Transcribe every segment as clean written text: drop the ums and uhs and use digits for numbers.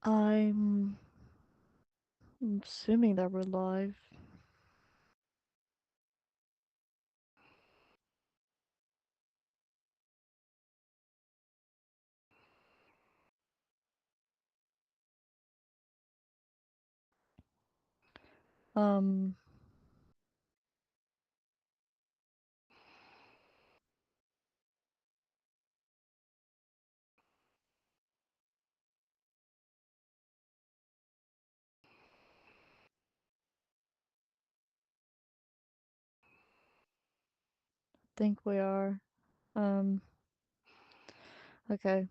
I'm assuming that we're live. Um, think we are. Um, okay.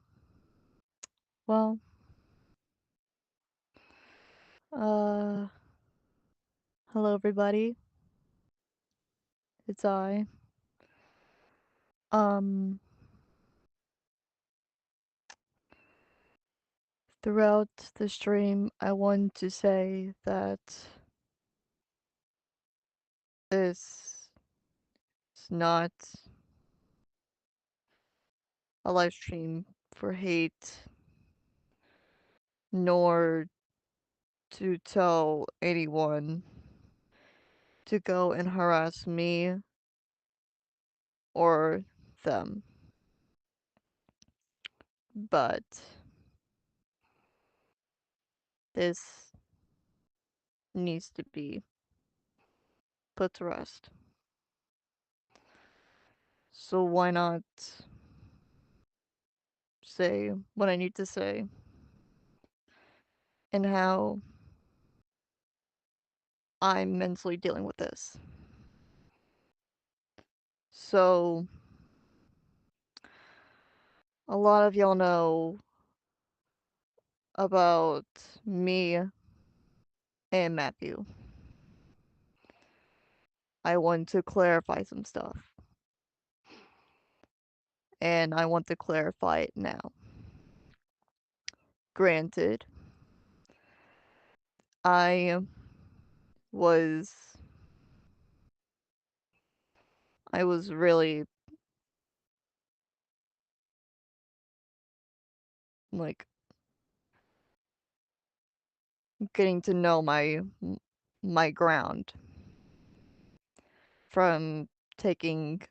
Well, uh, hello everybody. It's I. Um, Throughout the stream, I want to say that this is not a live stream for hate, nor to tell anyone to go and harass me or them. But this needs to be put to rest. So why not say what I need to say and how I'm mentally dealing with this? So, a lot of y'all know about me and Matthew. I want to clarify some stuff, and I want to clarify it now. Granted, I was I was really like getting to know my ground from taking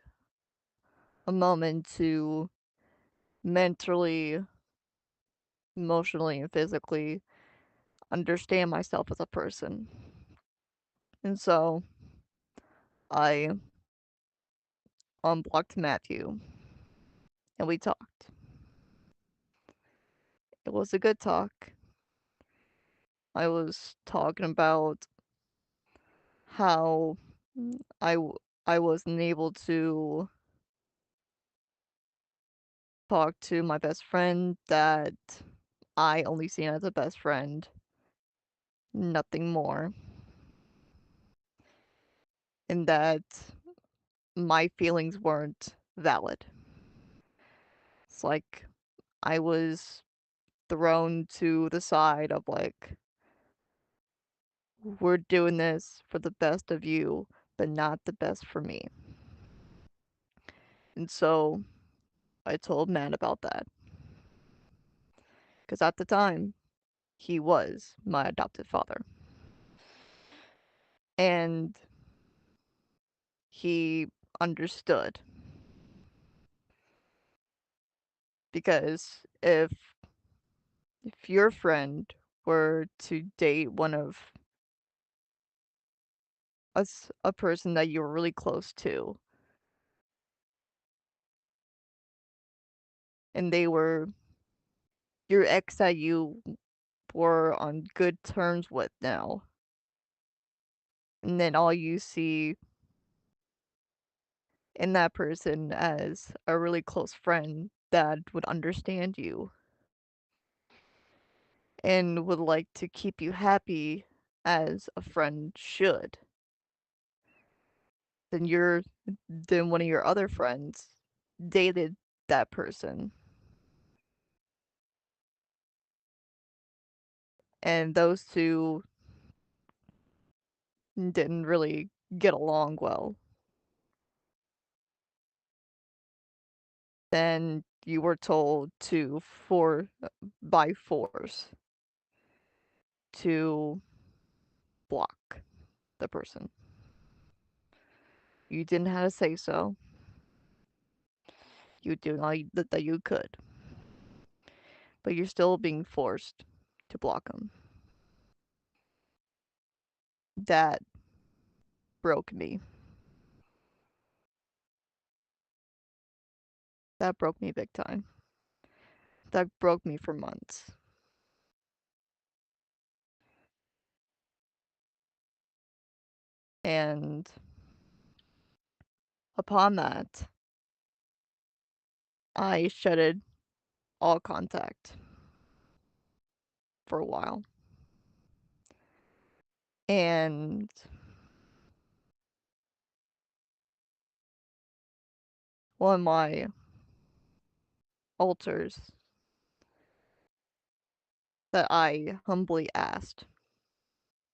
a moment to mentally, emotionally, and physically understand myself as a person. And so I unblocked Matthew and we talked. It was a good talk. I was talking about how I, w- I wasn't able to talk to my best friend that I only seen as a best friend, nothing more, and that my feelings weren't valid. It's like I was thrown to the side of like, we're doing this for the best of you, but not the best for me. And so I told Matt about that. Because at the time, he was my adopted father. And he understood. Because if your friend were to date one of us, a person that you were really close to, and they were your ex that you were on good terms with now, and then all you see in that person as a really close friend that would understand you and would like to keep you happy as a friend should, then one of your other friends dated that person and those two didn't really get along well. Then you were told to by force to block the person. You didn't have to say so. You did all that you could, but you're still being forced to block them. That broke me. That broke me big time. That broke me for months. And upon that, I shutted all contact for a while. And one of my alters that I humbly asked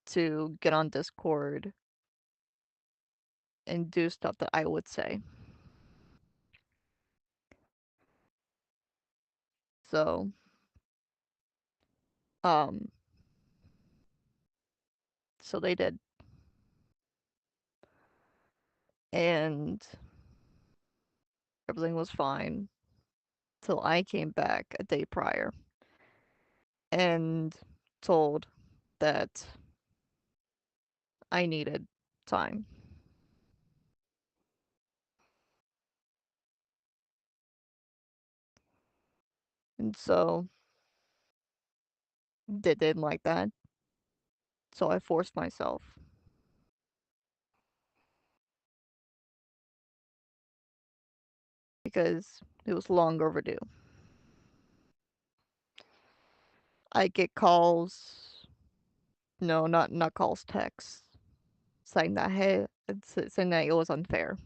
to get on Discord and do stuff that I would say. So, um, so they did. And everything was fine till I came back a day prior and told that I needed time. And so they didn't like that. So I forced myself because it was long overdue. I get calls, no, not calls, texts, saying that hey, saying that it was unfair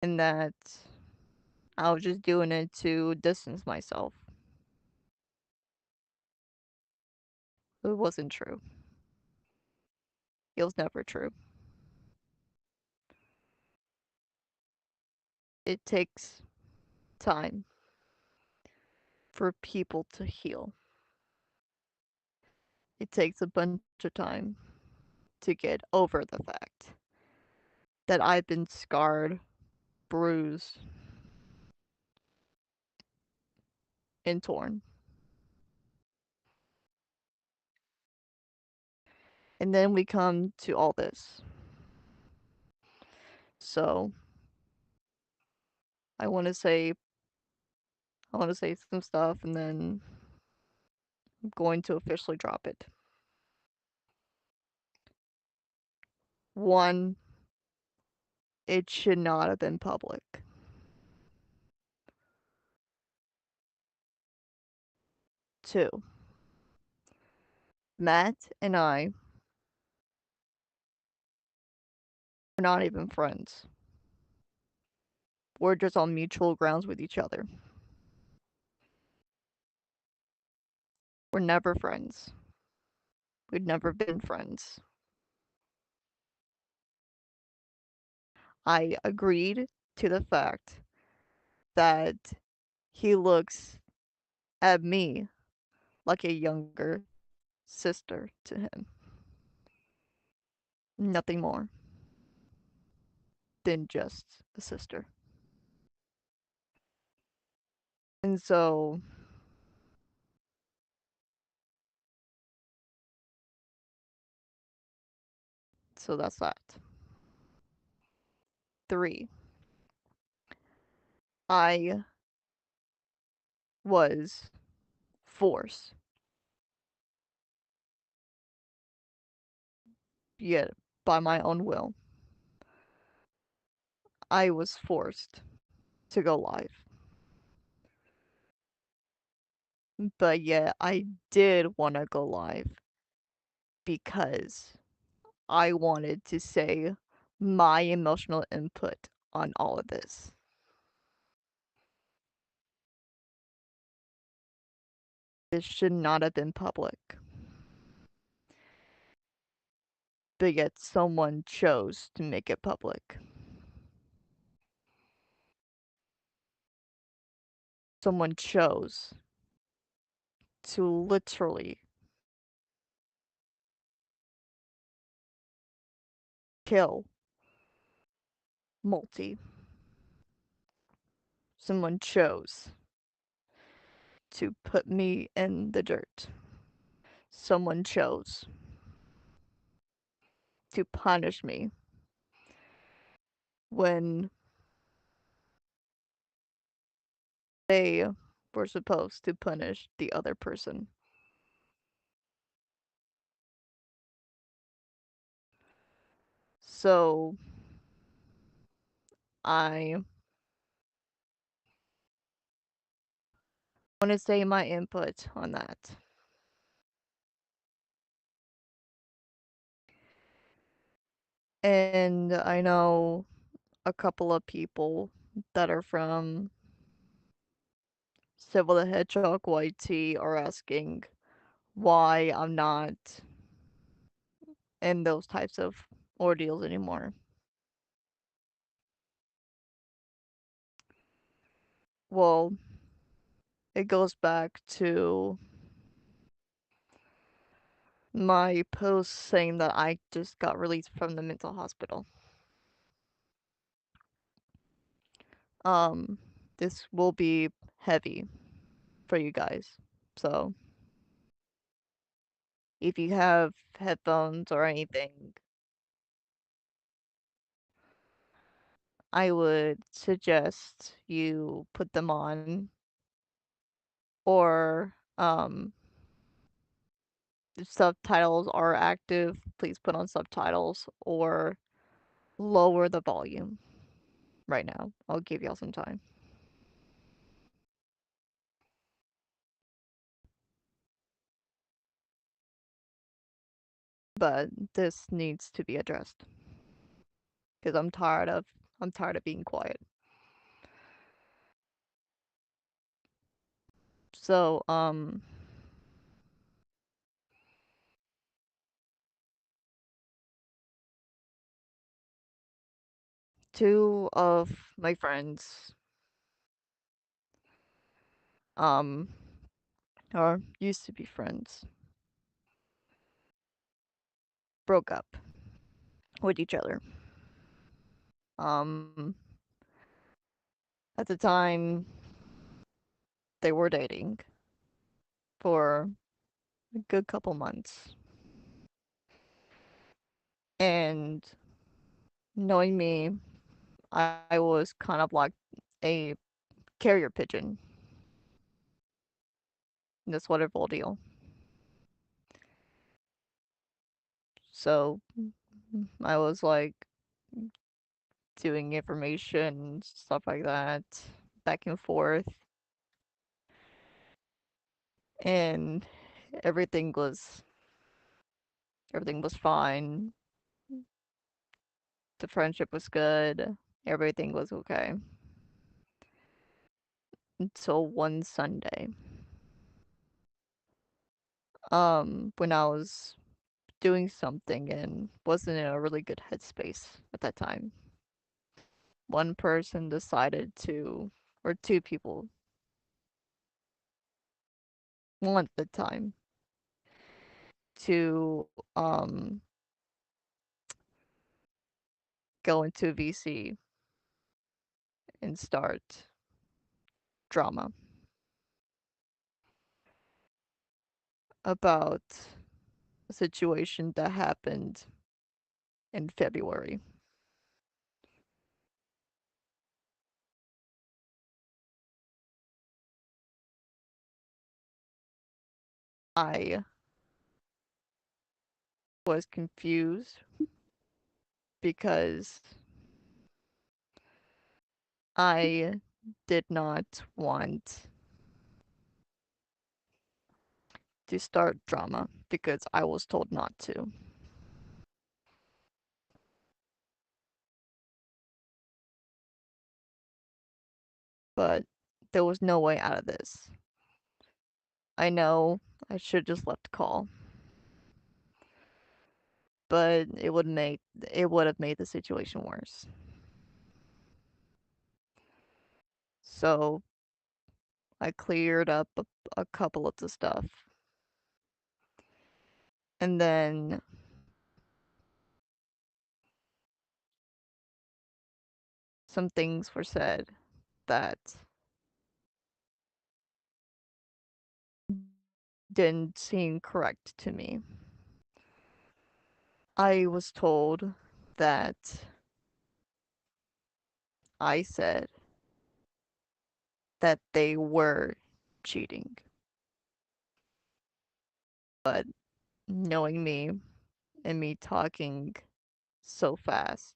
and that I was just doing it to distance myself. It wasn't true. It was never true. It takes time for people to heal. It takes a bunch of time to get over the fact that I've been scarred, bruised, and torn. And then we come to all this. So I want to say some stuff and then I'm going to officially drop it. One, it should not have been public. Two, Matt and I are not even friends. We're just on mutual grounds with each other. We're never friends. We've never been friends. I agreed to the fact that he looks at me like a younger sister to him. Nothing more than just a sister. And so that's that. Three, I was forced, yet by my own will, I was forced to go live. But yet I did want to go live because I wanted to say my emotional input on all of this. This should not have been public. But yet someone chose to make it public. someone chose to literally kill Multi. Someone chose to put me in the dirt. Someone chose to punish me when they were supposed to punish the other person. So I want to say my input on that. And I know a couple of people that are from Civil the Hedgehog YT are asking why I'm not in those types of ordeals anymore. Well, it goes back to my post saying that I just got released from the mental hospital. Um, this will be heavy for you guys. So, if you have headphones or anything, I would suggest you put them on, or if subtitles are active, please put on subtitles or lower the volume right now. I'll give y'all some time. But this needs to be addressed because I'm tired of being quiet. So, two of my friends, um, or used to be friends, broke up with each other. Um, at the time, they were dating for a good couple months. And knowing me, I was kind of like a carrier pigeon, this whatever deal. So I was like doing information, stuff like that, back and forth, and everything was everything was fine. The friendship was good. Everything was okay. Until one Sunday. When I was doing something and wasn't in a really good headspace at that time. One person decided to, or two people, one at the time, to go into VC and start drama about a situation that happened in February. I was confused because I did not want to start drama because I was told not to. But there was no way out of this. I know I should just left the call, but it would have made the situation worse. So I cleared up a couple of the stuff. And then some things were said that didn't seem correct to me. I was told that I said that they were cheating. But knowing me and me talking so fast,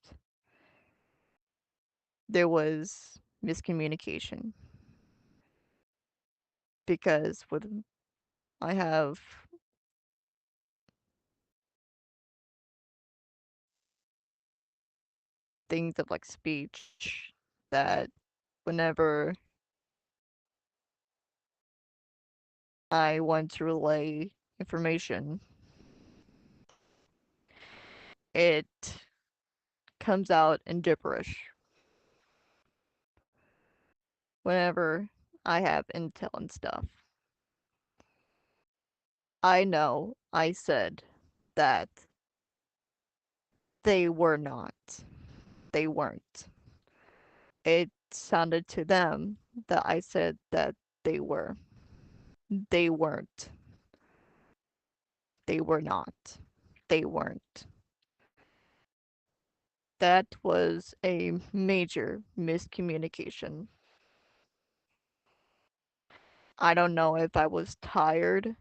there was miscommunication because with I have things of like speech that whenever I want to relay information, it comes out in gibberish whenever I have intel and stuff. I know I said that they were not. They weren't. It sounded to them that I said that they were. They weren't. They were not. They weren't. That was a major miscommunication. I don't know if I was tired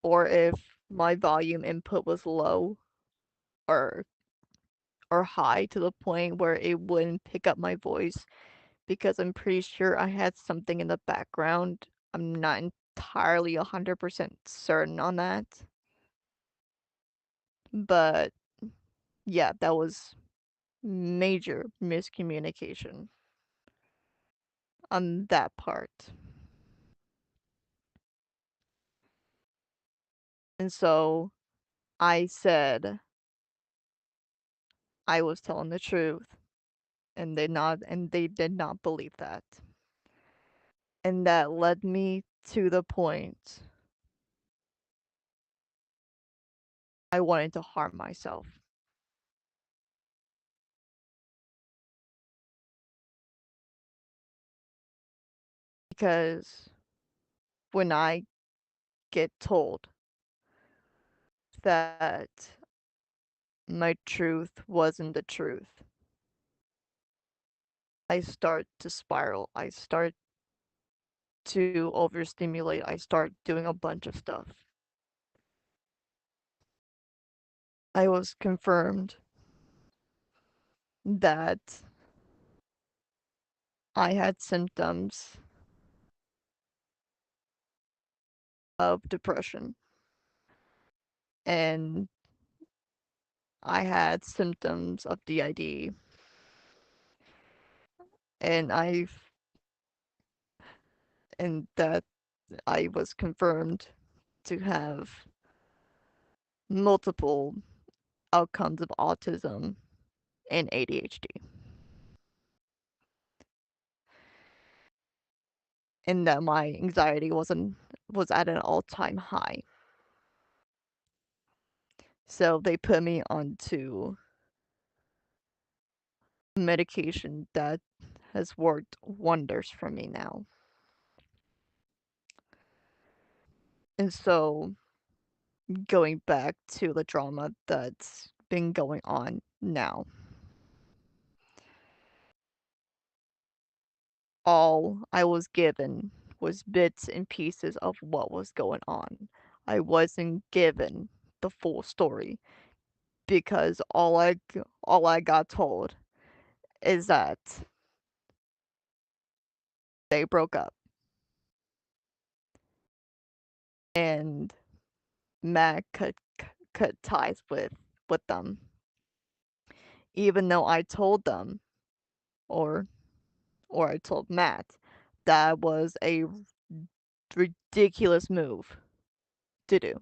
or if my volume input was low or high to the point where it wouldn't pick up my voice because I'm pretty sure I had something in the background. I'm not entirely 100% certain on that. But yeah, that was major miscommunication on that part. And so I said I was telling the truth and they did not believe that. And that led me to the point I wanted to harm myself. Because when I get told that my truth wasn't the truth, I start to spiral. I start to overstimulate. I start doing a bunch of stuff. I was confirmed that I had symptoms of depression and I had symptoms of DID and that I was confirmed to have multiple outcomes of autism and ADHD. And that my anxiety was at an all-time high. So they put me onto medication that has worked wonders for me now. And so going back to the drama that's been going on now, all I was given was bits and pieces of what was going on. I wasn't given the full story because all I got told is that they broke up and Matt cut ties with them, even though I told them or I told Matt that was a ridiculous move to do.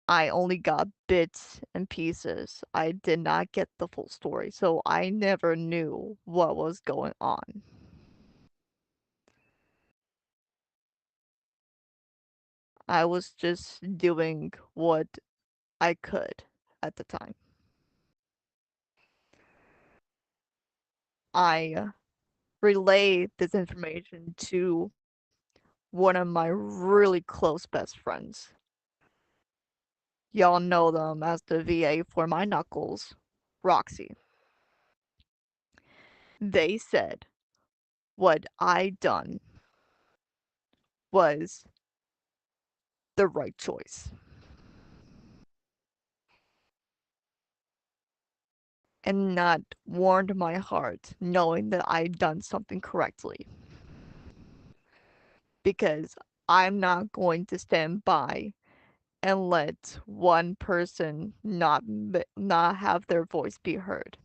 I only got bits and pieces. I did not get the full story, so I never knew what was going on. I was just doing what I could at the time. I relayed this information to one of my really close best friends. Y'all know them as the VA for my knuckles, Roxy. They said what I done was the right choice and not warmed my heart knowing that I'd done something correctly because I'm not going to stand by and let one person not have their voice be heard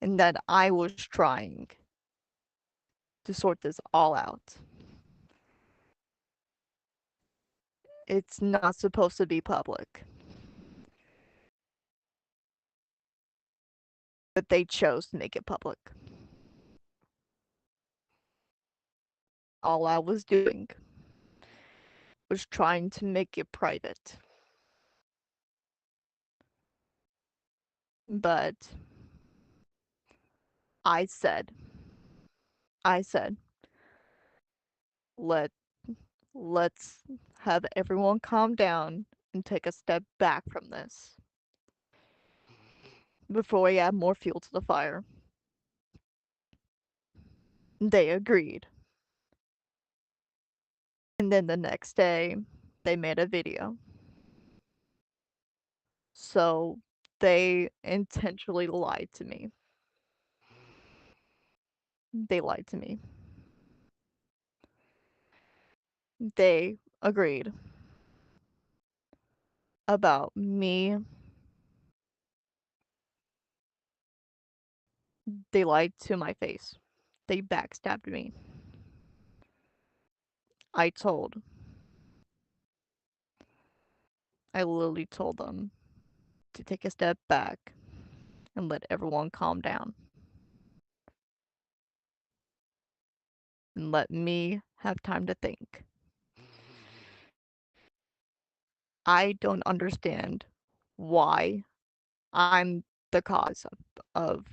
and that I was trying to sort this all out. It's not supposed to be public, but they chose to make it public. All I was doing was trying to make it private. But I said, I said, let let's have everyone calm down and take a step back from this before we add more fuel to the fire. They agreed. And then the next day, they made a video. So they intentionally lied to me. They lied to me. They agreed about me. They lied to my face. They backstabbed me. I told. I literally told them to take a step back and let everyone calm down and let me have time to think. I don't understand why I'm the cause of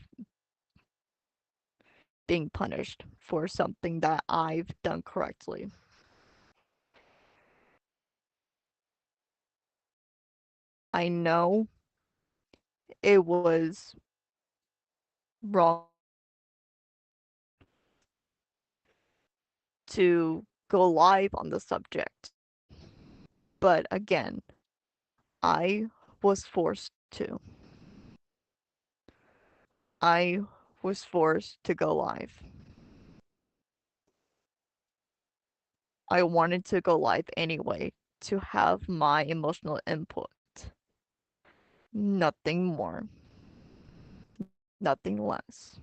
being punished for something that I've done correctly. I know it was wrong to go live on the subject, but again, I was forced to. I was forced to go live. I wanted to go live anyway to have my emotional input. Nothing more, nothing less.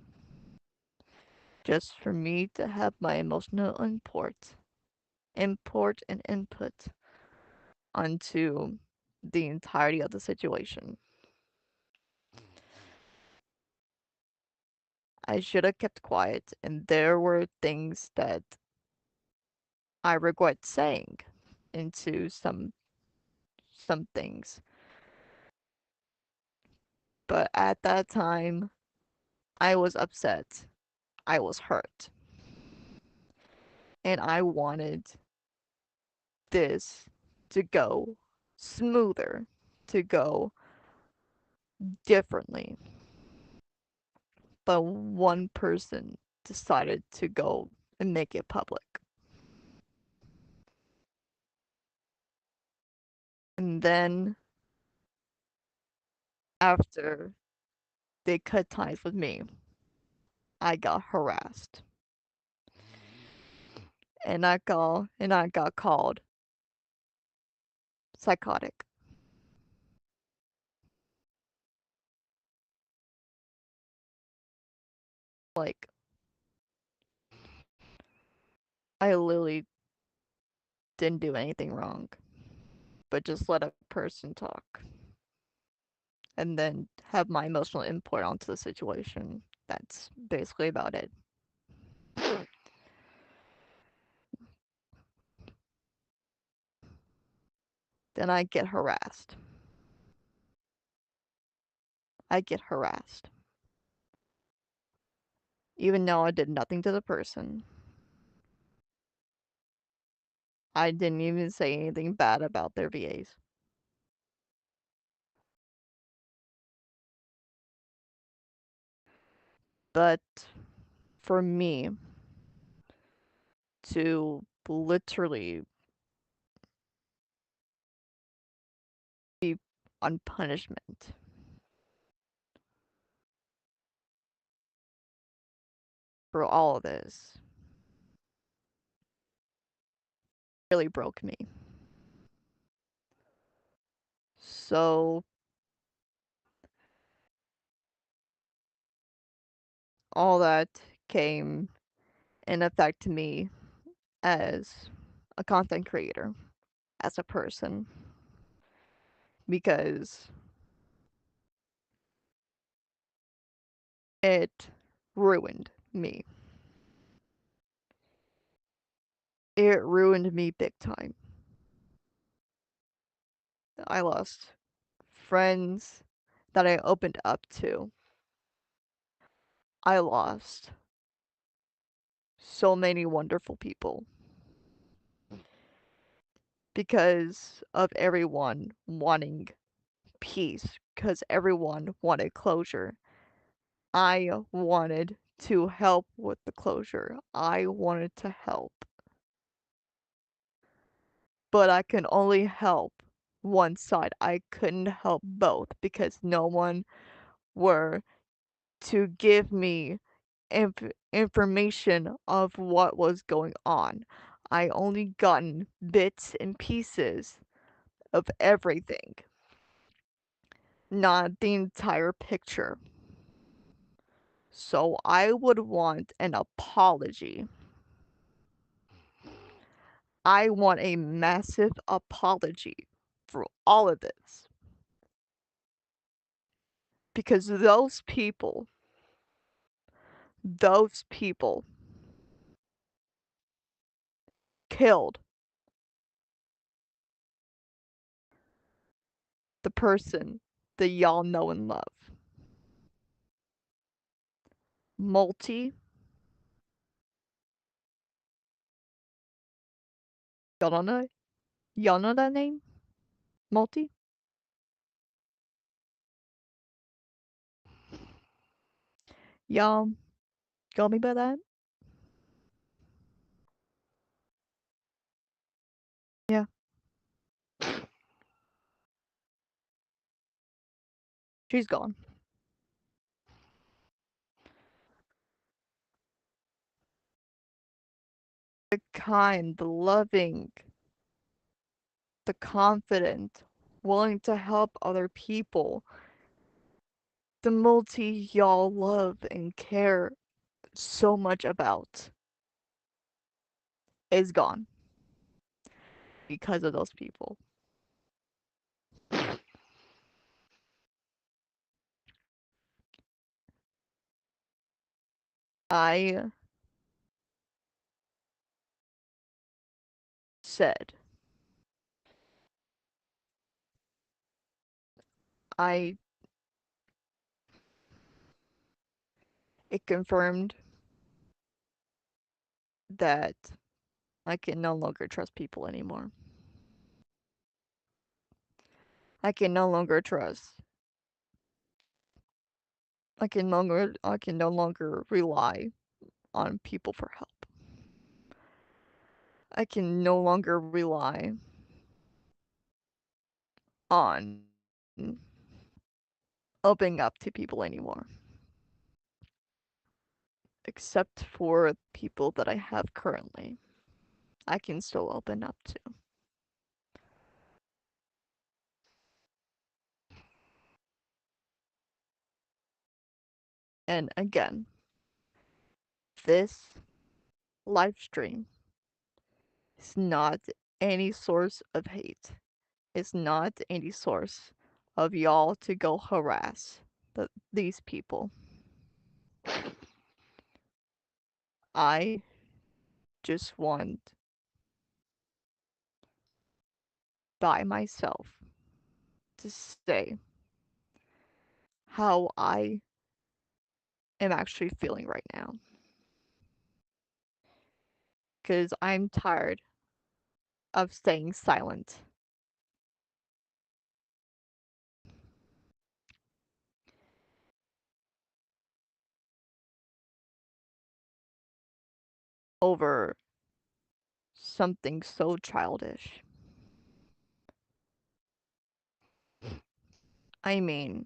Just for me to have my emotional import and input onto the entirety of the situation. I should have kept quiet, and there were things that I regret saying into some things. But at that time, I was upset. I was hurt. And I wanted this to go smoother, to go differently. But one person decided to go and make it public. And then after they cut ties with me, I got harassed. And I got called psychotic. Like I literally didn't do anything wrong. but just let a person talk and then have my emotional input onto the situation. That's basically about it. Then I get harassed. I get harassed. Even though I did nothing to the person. I didn't even say anything bad about their VAs. But for me to literally be on punishment for all of this really broke me. So all that came in effect to me as a content creator, as a person, because it ruined me. It ruined me big time. I lost friends that I opened up to. I lost so many wonderful people because of everyone wanting peace, because everyone wanted closure. I wanted to help with the closure. I wanted to help. But I can only help one side. I couldn't help both because no one were to give me information of what was going on. I only gotten bits and pieces of everything, not the entire picture. So I would want an apology. I want a massive apology for all of this because those people killed the person that y'all know and love. Multi, y'all don't know? Y'all know that name? Multi? Y'all got me by that? Yeah, she's gone. The kind, the loving, the confident, willing to help other people, the multi y'all love and care so much about is gone because of those people. I said, I, it confirmed that I can no longer trust people anymore. I can no longer trust. I can no longer rely on people for help. I can no longer rely on opening up to people anymore. Except for people that I have currently. I can still open up to. And again, this live stream is not any source of hate. is not any source of y'all to go harass these people. I just want by myself to say how I am actually feeling right now. Because I'm tired of staying silent over something so childish. I mean,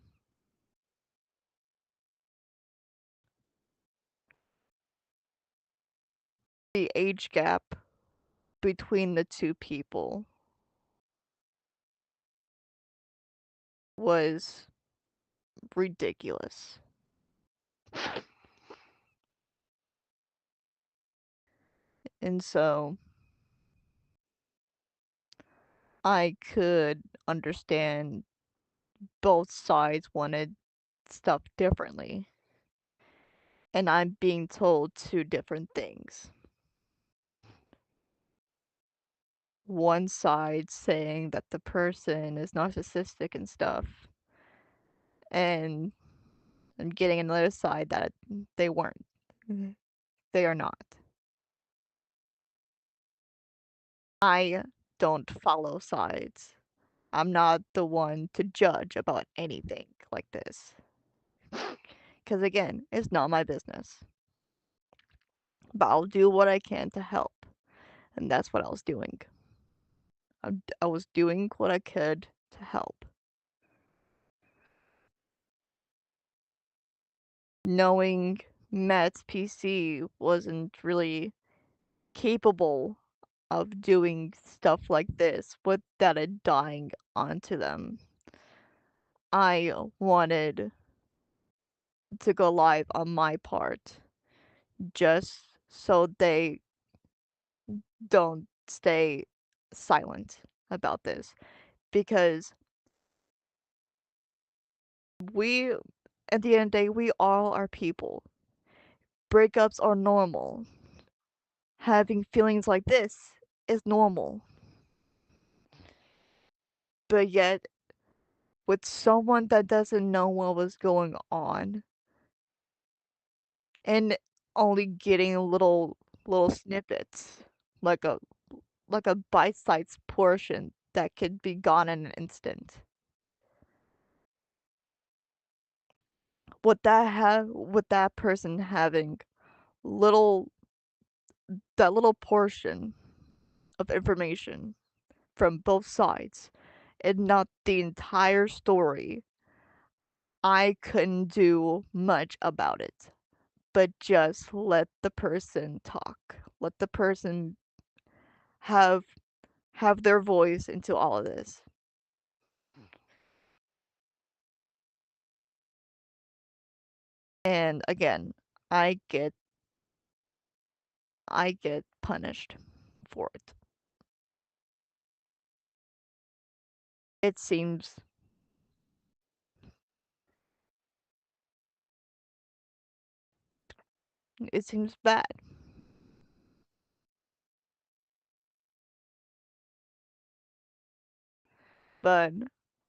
the age gap between the two people was ridiculous. And so I could understand both sides wanted stuff differently. And I'm being told two different things. One side saying that the person is narcissistic and stuff, and I'm getting another side that they weren't. They are not. I don't follow sides. I'm not the one to judge about anything like this. Because again, it's not my business. But I'll do what I can to help. And that's what I was doing. I was doing what I could to help. Knowing Matt's PC wasn't really capable of doing stuff like this without it dying onto them. I wanted to go live on my part just so they don't stay silent about this because we at the end of the day we all are people. Breakups are normal. Having feelings like this is normal. But yet with someone that doesn't know what was going on and only getting little snippets like a bite-sized portion that could be gone in an instant. With that person having little that little portion of information from both sides and not the entire story, I couldn't do much about it. But just let the person talk. Let the person have their voice into all of this. And again, I get punished for it. It seems bad, but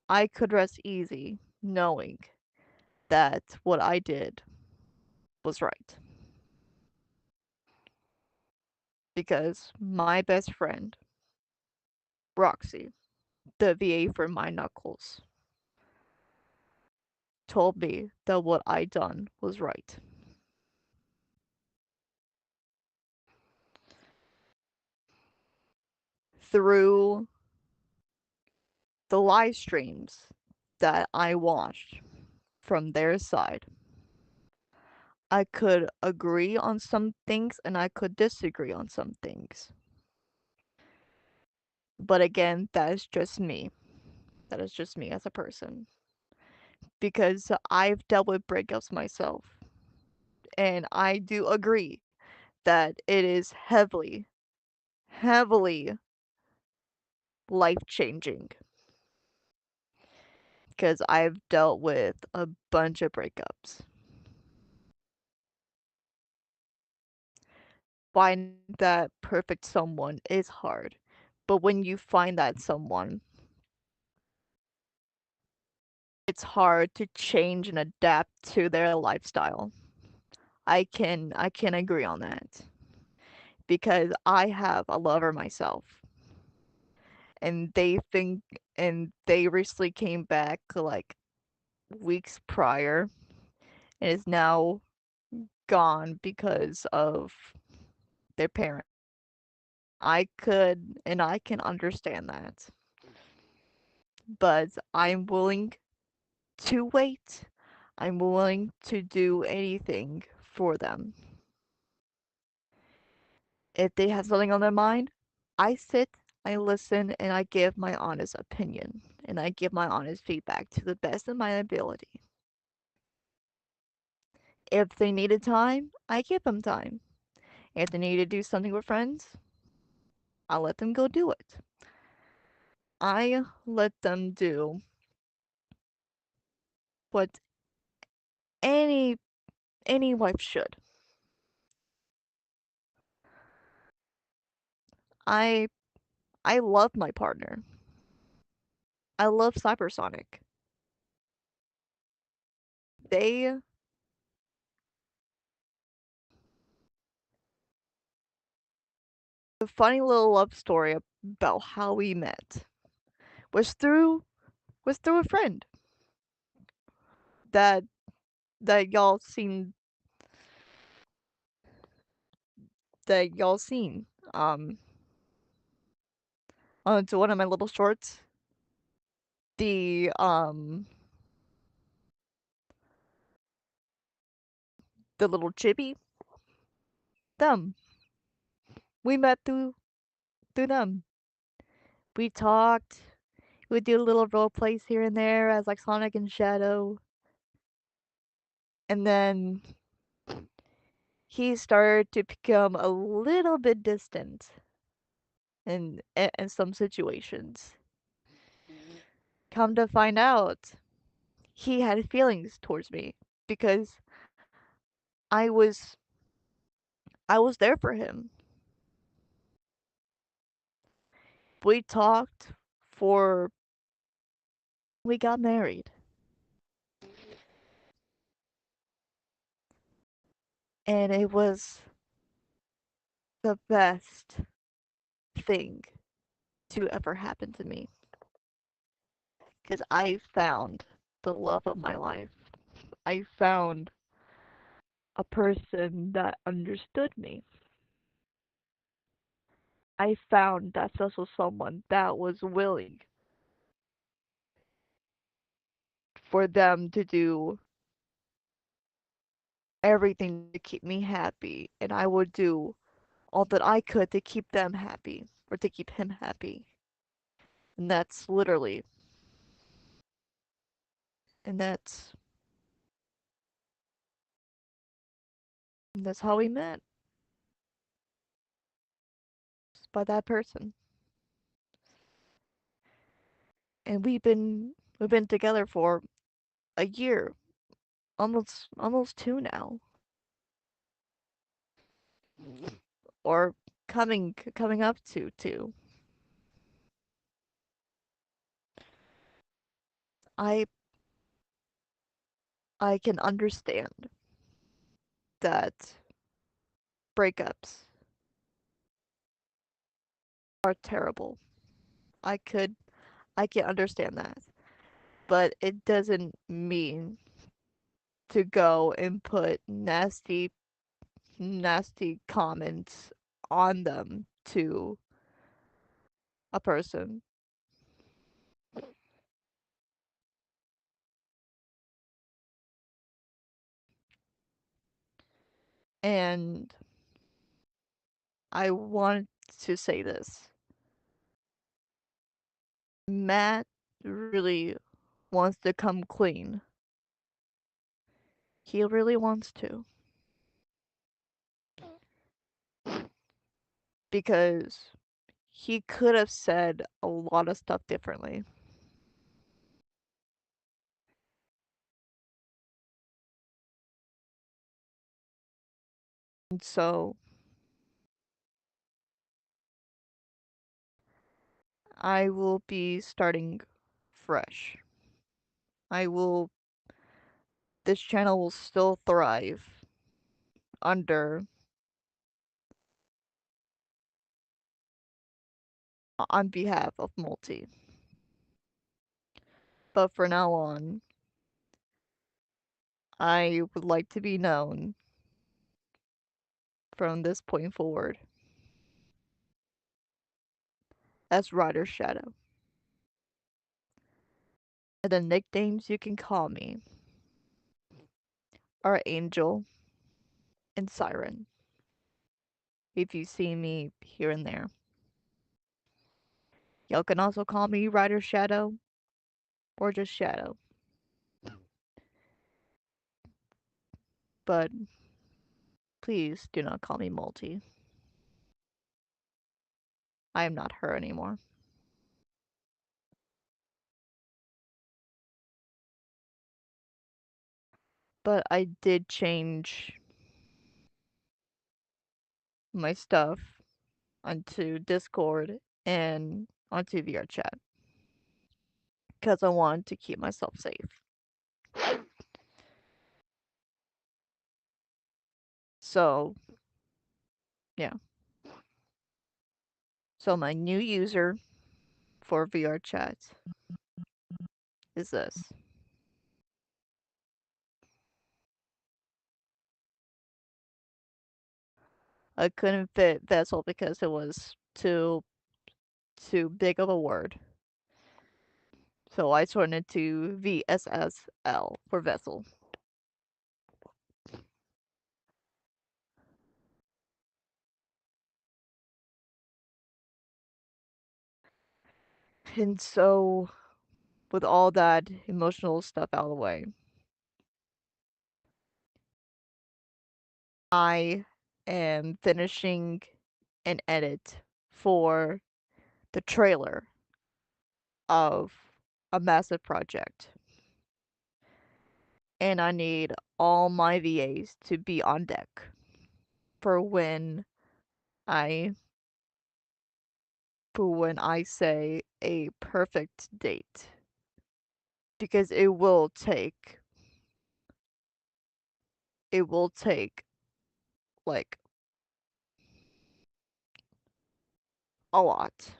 I could rest easy knowing that what I did was right. Because my best friend, Roxy, the VA for my knuckles, told me that what I done was right. Through the live streams that I watched from their side, I could agree on some things and I could disagree on some things. But again, that is just me. That is just me as a person. Because I've dealt with breakups myself. And I do agree that it is heavily, heavily life changing. because I've dealt with a bunch of breakups. Find that perfect someone is hard, but when you find that someone, it's hard to change and adapt to their lifestyle. I can agree on that because I have a lover myself, and they recently came back like weeks prior and is now gone because of their parents. I can understand that, but I'm willing to wait. I'm willing to do anything for them. If they have something on their mind, I sit, I listen, and I give my honest opinion. And I give my honest feedback to the best of my ability. If they needed time, I give them time. If they need to do something with friends, I let them go do it. I let them do what any any wife should. I I love my partner. I love Cybersonic. They a funny little love story about how we met was through was through a friend that that y'all seen that y'all seen um onto one of my little shorts. The little chibi, them. We met through them. We talked. We do little role plays here and there as like Sonic and Shadow. And then he started to become a little bit distant in some situations. Come to find out, he had feelings towards me because I was I was there for him. We talked for we got married, and it was the best thing to ever happen to me because I found the love of my life. I found a person that understood me. I found that special someone that was willing for them to do everything to keep me happy, and I would do all that I could to keep them happy or to keep him happy. And and that's how we met, by that person. And we've been together for a year, almost two now, or coming up to two. I I can understand that breakups are terrible. I could I can understand that. But it doesn't mean to go and put nasty comments on them to a person. And I want to say this. Matt really wants to come clean. He really wants to. Because he could have said a lot of stuff differently. And so I will be starting fresh. I will, this channel will still thrive under, on behalf of Multi. But for now on, I would like to be known from this point forward as Rider Shadow. And the nicknames you can call me are Angel and Siren, if you see me here and there. Y'all can also call me Rider Shadow or just Shadow. But please do not call me Multi. I am not her anymore. But I did change my stuff onto Discord and onto VRChat because I wanted to keep myself safe. So, yeah. So my new user for VRChat is this. I couldn't fit vessel because it was too big of a word. So I turned it to VSSL for vessel. And so, with all that emotional stuff out of the way, I am finishing an edit for the trailer of a massive project. And I need all my VAs to be on deck for I when I say a perfect date. Because it will take like a lot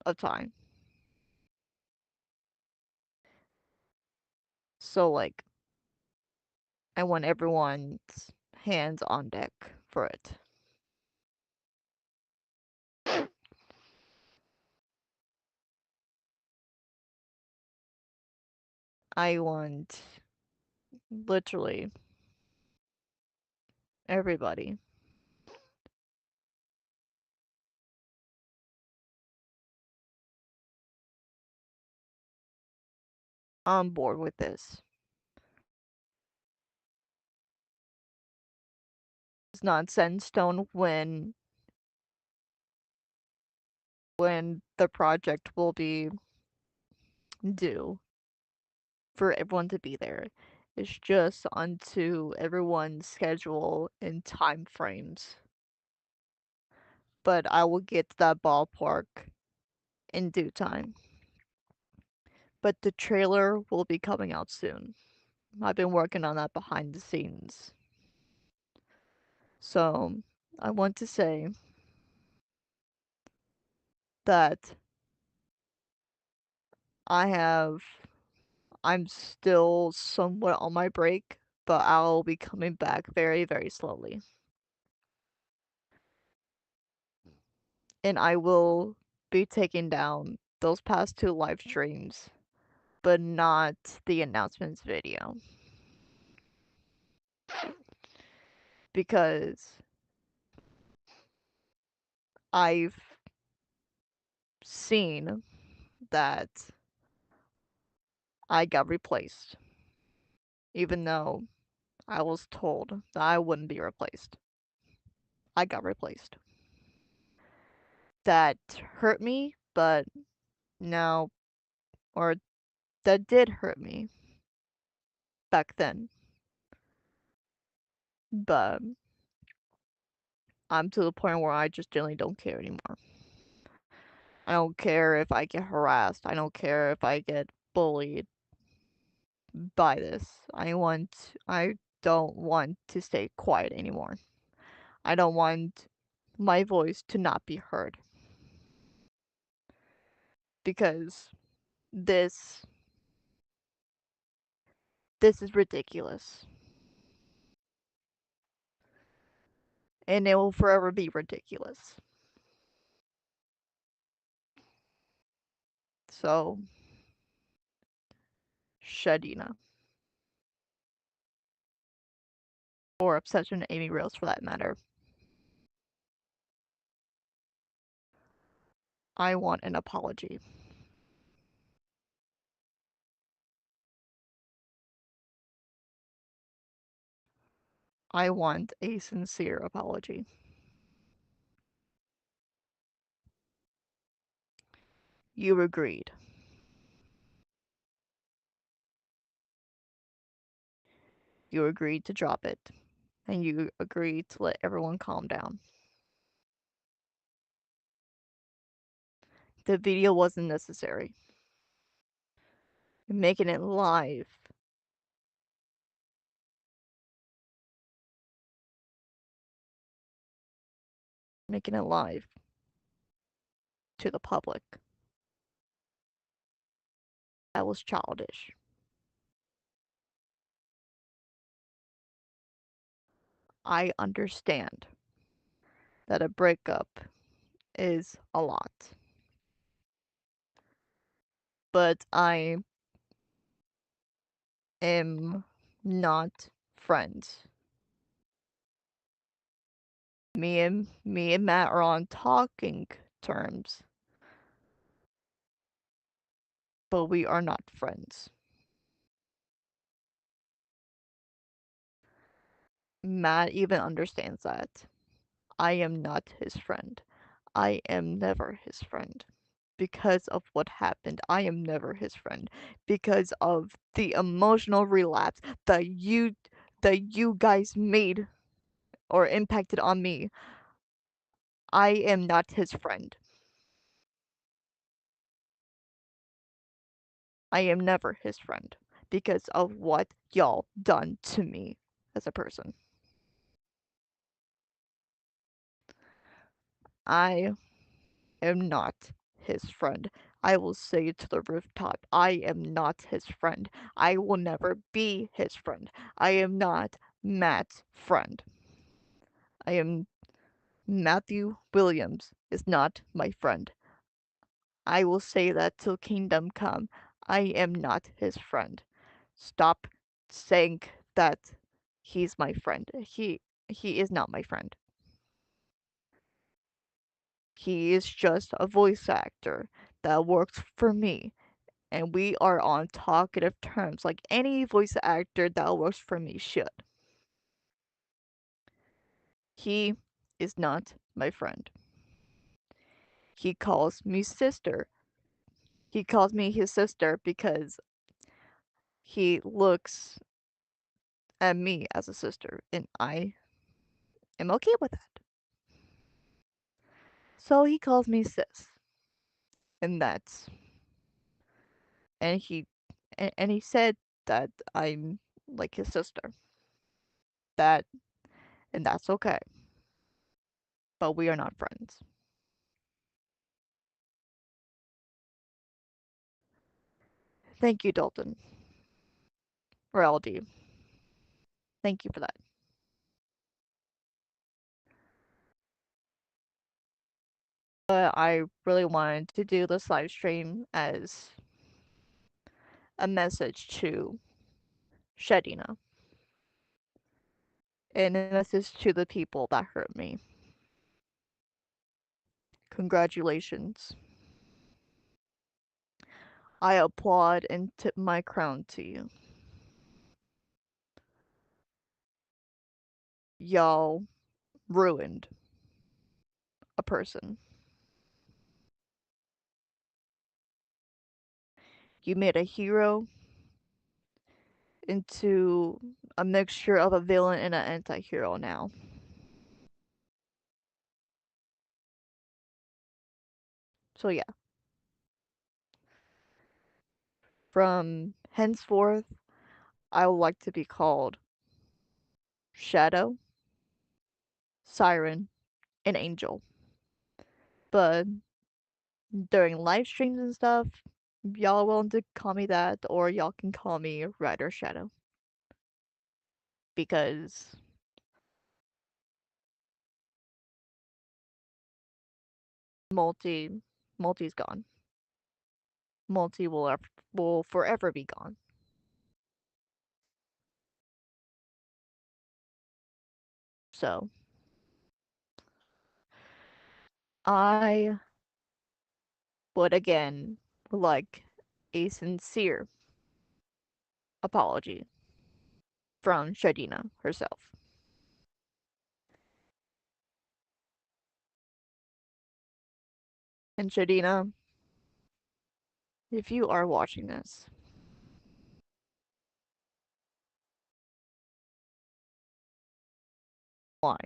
of time. So like I want everyone's hands on deck for it. I want literally everybody on board with this. It's not set in stone when the project will be due for everyone to be there. It's just onto everyone's schedule and time frames. But I will get to that ballpark in due time. But the trailer will be coming out soon. I've been working on that behind the scenes. So I want to say that I have I'm still somewhat on my break, but I'll be coming back very, very slowly. And I will be taking down those past two live streams, but not the announcements video. Because I've seen that I got replaced, even though I was told that I wouldn't be replaced. I got replaced. That hurt me, but now, or that did hurt me back then. but I'm to the point where I just generally don't care anymore. I don't care if I get harassed. I don't care if I get bullied by this. I don't want to stay quiet anymore. I don't want my voice to not be heard because this this is ridiculous and it will forever be ridiculous. So, Shadina or Obsession Amy Rose for that matter. I want an apology. I want a sincere apology. You agreed. You agreed to drop it. And you agreed to let everyone calm down. The video wasn't necessary. Making it live, making it live to the public, that was childish. I understand that a breakup is a lot, but I am not friends. Me and Matt are on talking terms, but we are not friends. Matt even understands that. I am not his friend. I am never his friend. Because of what happened, I am never his friend. Because of the emotional relapse that you guys made or impacted on me, I am not his friend. I am never his friend because of what y'all done to me as a person. I am not his friend. I will say it to the rooftop. I am not his friend. I will never be his friend. I am not Matt's friend. I am Matthew Williams is not my friend. I will say that till kingdom come. I am not his friend. Stop saying that he's my friend. He is not my friend. He is just a voice actor that works for me, and we are on talkative terms like any voice actor that works for me should. He is not my friend. He calls me sister. He calls me his sister because he looks at me as a sister, and I am okay with that. So he calls me sis, and that's and he said that I'm like his sister. That and that's okay. But we are not friends. Thank you, Dalton. Or LD. Thank you for that. But I really wanted to do this live stream as a message to Shedina and a message to the people that hurt me. Congratulations. I applaud and tip my crown to you. Y'all ruined a person. You made a hero into a mixture of a villain and an anti-hero now. So yeah, from henceforth, I would like to be called Shadow, Siren, and Angel. But during live streams and stuff, y'all are willing to call me that, or y'all can call me Red or Shadow. Because multi multi's gone. Multi will forever be gone. So I would again like a sincere apology from Shadina herself. And Shadina, if you are watching this, why?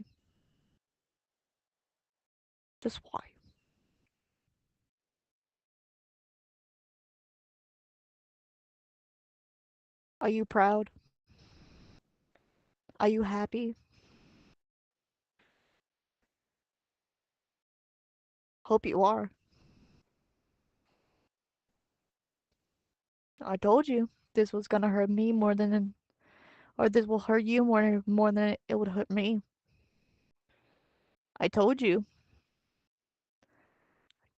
Just why? Are you proud? Are you happy? Hope you are. I told you this was gonna hurt me more than, or this will hurt you more than it would hurt me. I told you.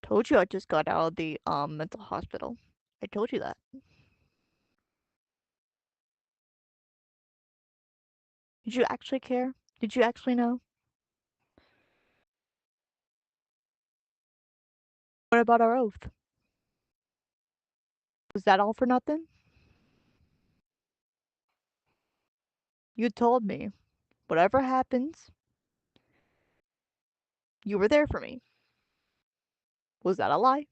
Told you I just got out of the mental hospital. I told you that. Did you actually care? Did you actually know? What about our oath? Was that all for nothing? You told me, whatever happens, you were there for me. Was that a lie?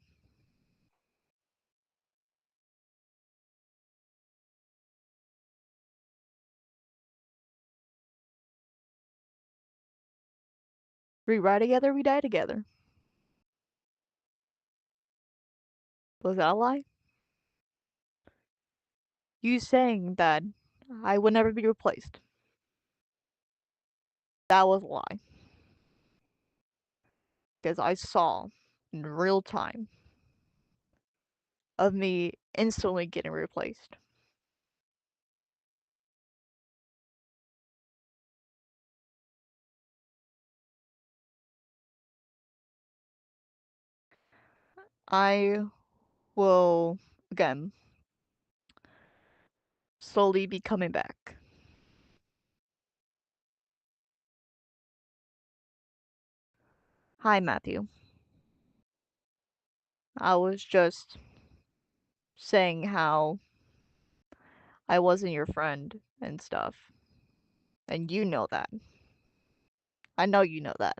We ride together, we die together. Was that a lie? You saying that I would never be replaced. That was a lie. Because I saw in real time of me instantly getting replaced. I will, again, slowly be coming back. Hi, Matthew. I was just saying how I wasn't your friend and stuff. And you know that. I know you know that.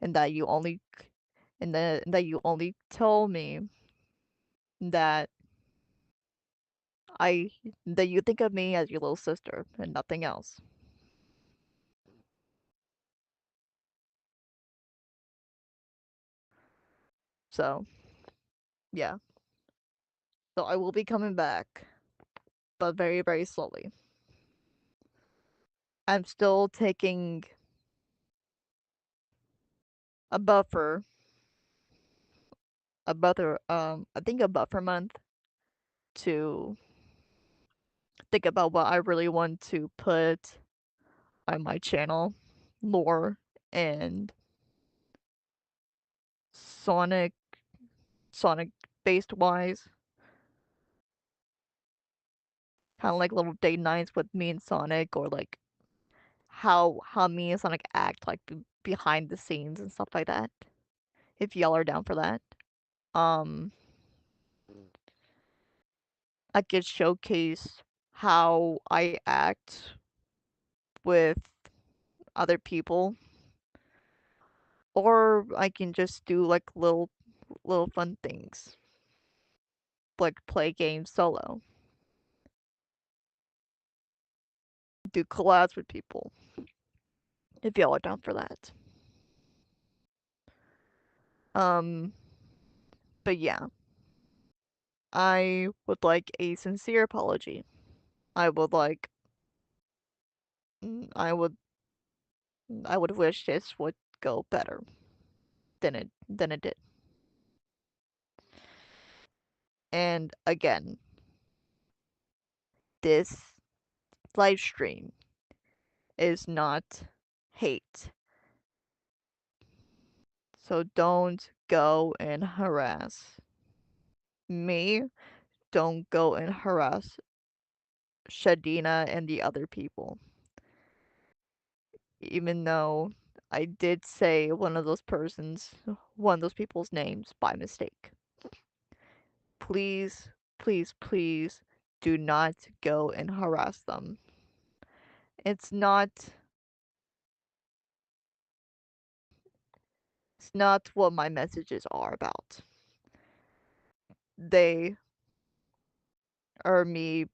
And that you only that you only told me that I that you think of me as your little sister and nothing else. So, yeah. So I will be coming back, but very, very slowly. I'm still taking a buffer, I think a buffer month to think about what I really want to put on my channel, lore and Sonic, Sonic based wise, kind of like little date nights with me and Sonic, or like how me and Sonic act like behind the scenes and stuff like that. If y'all are down for that, um, I could showcase how I act with other people, or I can just do like little fun things, like play games solo. do collabs with people if y'all are down for that. Um, but yeah, I would like a sincere apology. I would like, I would, I would wish this would go better than it did. And again, this live stream is not hate. So don't go and harass me. Don't go and harass Shadina and the other people. Even though I did say one of those people's names by mistake. Please, please, please do not go and harass them. It's not it's not what my messages are about. They are me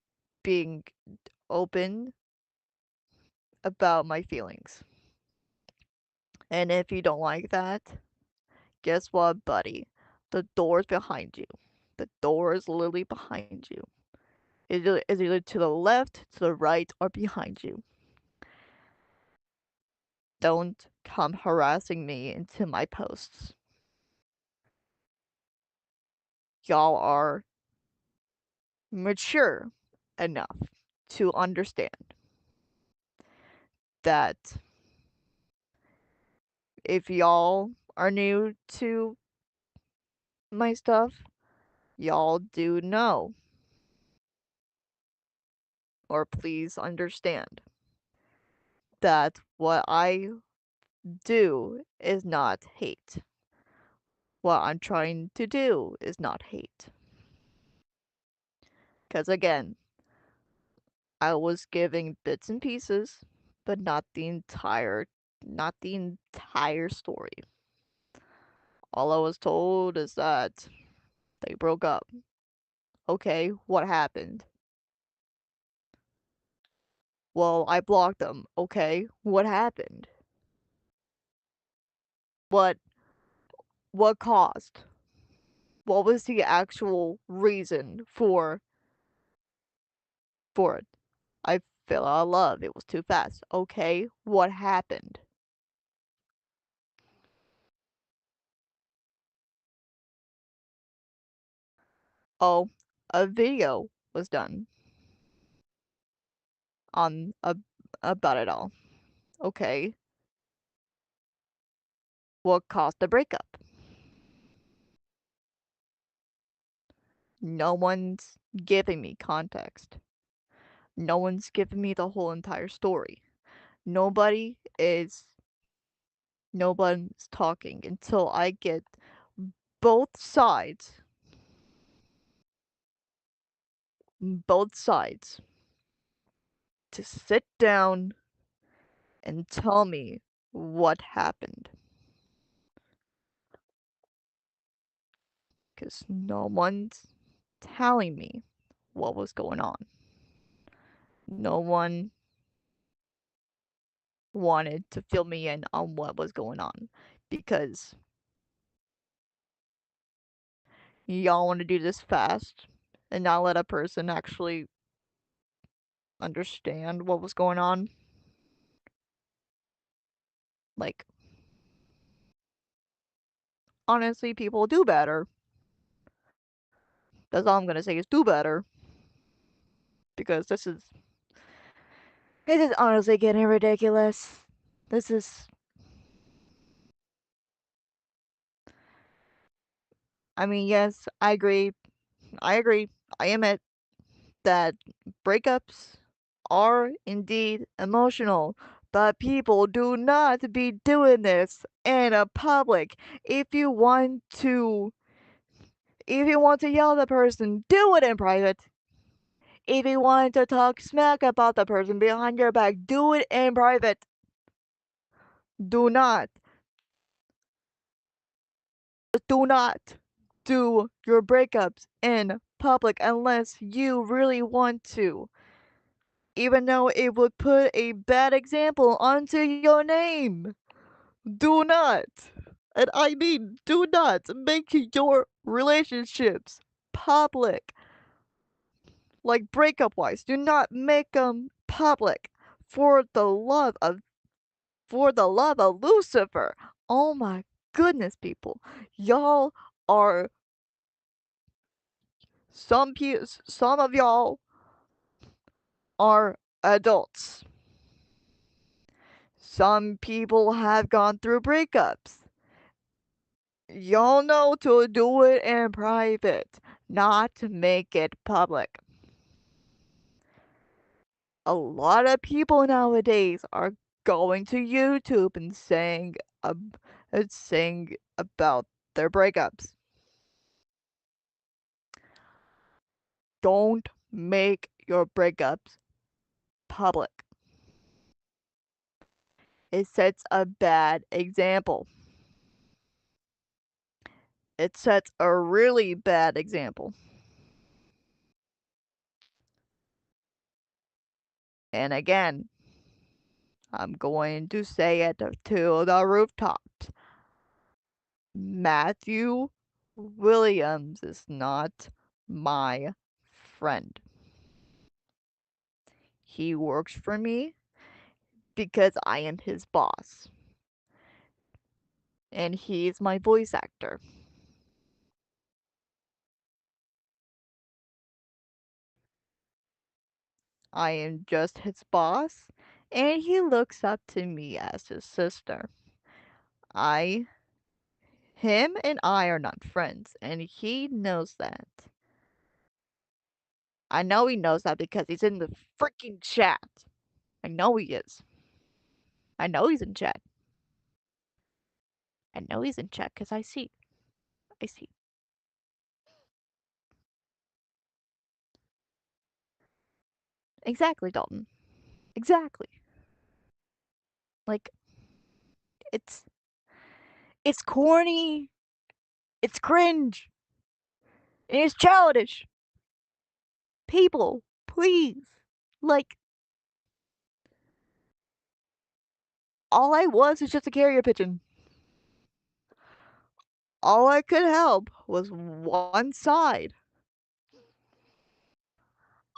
being open about my feelings. And if you don't like that, guess what, buddy? The door's behind you. The door is literally behind you. It's either to the left, to the right, or behind you. Don't come harassing me into my posts. Y'all are mature enough to understand that if y'all are new to my stuff, y'all do know, or please understand, that what I do is not hate. What I'm trying to do is not hate. Because again, I was giving bits and pieces, but not the entire story. All I was told is that they broke up. Okay, what happened? Well, I blocked them. Okay, what happened? What what caused? What was the actual reason for it? I fell out of love. It was too fast. Okay, what happened? Oh, a video was done on about it all. Okay, what caused the breakup? No one's giving me context. No one's giving me the whole entire story. Nobody is nobody's talking until I get both sides both sides to sit down and tell me what happened. Because no one's telling me what was going on. No one wanted to fill me in on what was going on. Because y'all want to do this fast and not let a person actually understand what was going on. Like, honestly, people do better. That's all I'm gonna say is do better. Because this is honestly getting ridiculous. This is I mean, yes, I agree. I agree. I admit that breakups are indeed emotional, but people do not be doing this in a public. If you want to if you want to yell at the person, do it in private. If you want to talk smack about the person behind your back, do it in private. Do not, do not do your breakups in public unless you really want to. even though it would put a bad example onto your name. Do not, and I mean do not make your relationships public. Like breakup wise, do not make them public for the love of Lucifer. Oh my goodness, people. Y'all are some of y'all are adults. Some people have gone through breakups. Y'all know to do it in private, not to make it public. A lot of people nowadays are going to YouTube and saying about their breakups. Don't make your breakups public. It sets a bad example. It sets a really bad example. And again, I'm going to say it to the rooftops. Matthew Williams is not my friend. He works for me because I am his boss. And he's my voice actor. I am just his boss, and he looks up to me as his sister. I, him and I are not friends, and he knows that. I know he knows that because he's in the freaking chat. I know he is. I know he's in chat. I know he's in chat because I see. I see. Exactly, Dalton. Exactly. Like it's it's corny, it's cringe, and it's childish. People, please. Like all I was just a carrier pigeon. All I could help was one side.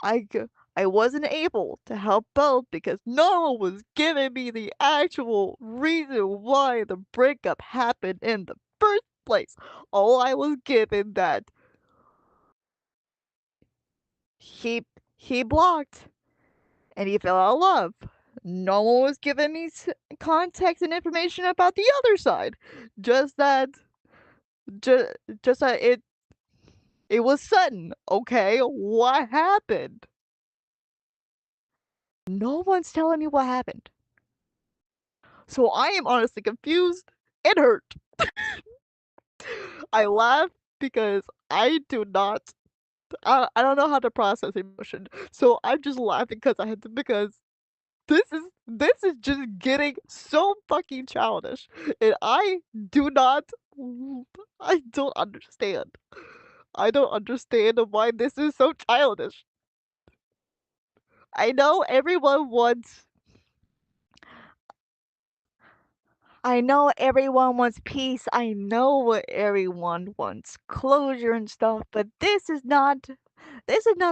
I c- I wasn't able to help both because no one was giving me the actual reason why the breakup happened in the first place. All I was given that he he blocked and he fell out of love. No one was giving me context and information about the other side. Just that, just, just that it was sudden. Okay, what happened? No one's telling me what happened. So I am honestly confused and hurt. I laugh because I do not. I don't know how to process emotion, so I'm just laughing because I had to because this is just getting so fucking childish, and do not. I don't understand. I don't understand why this is so childish. I know everyone wants I know everyone wants peace. I know what everyone wants closure and stuff, but this is not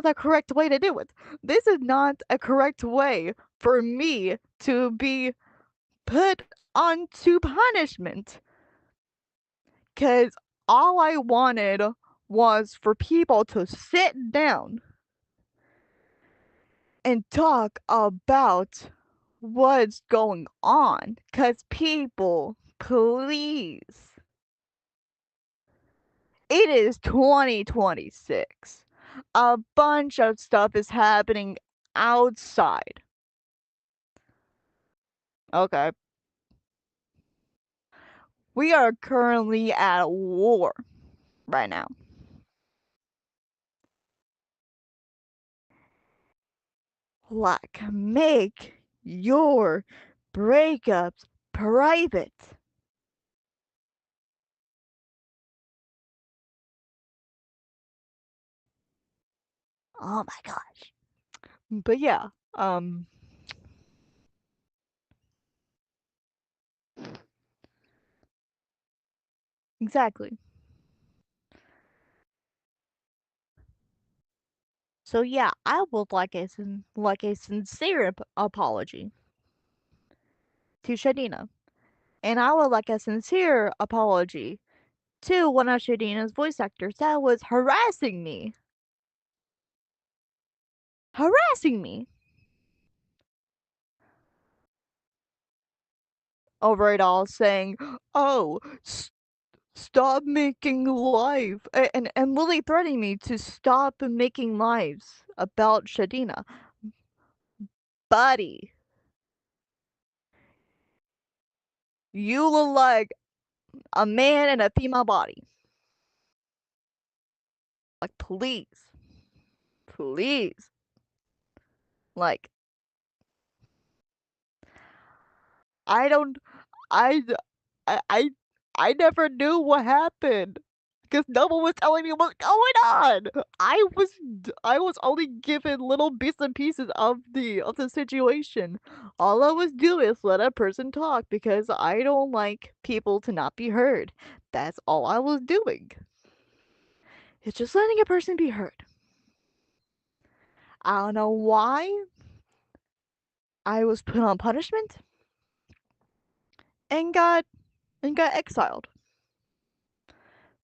the correct way to do it. This is not a correct way for me to be put onto punishment cuz all I wanted was for people to sit down and talk about what's going on cuz people, please. It is 2026. A bunch of stuff is happening outside. Okay. We are currently at war right now. Like, make your breakups private. Oh my gosh. But yeah, Um, exactly. So yeah, I would like a sincere apology to Shadina, and I would like a sincere apology to one of Shadina's voice actors that was harassing me over it all, saying, "Oh, stop making live," and Lily threatening me to stop making lives about Shadina, buddy. You look like a man in a female body. Like, please, please, like, I don't, I, I, I, I never knew what happened because no one was telling me what's going on. I was only given little bits and pieces of the situation. All I was doing is let a person talk because I don't like people to not be heard. That's all I was doing. It's just letting a person be heard. I don't know why I was put on punishment and got exiled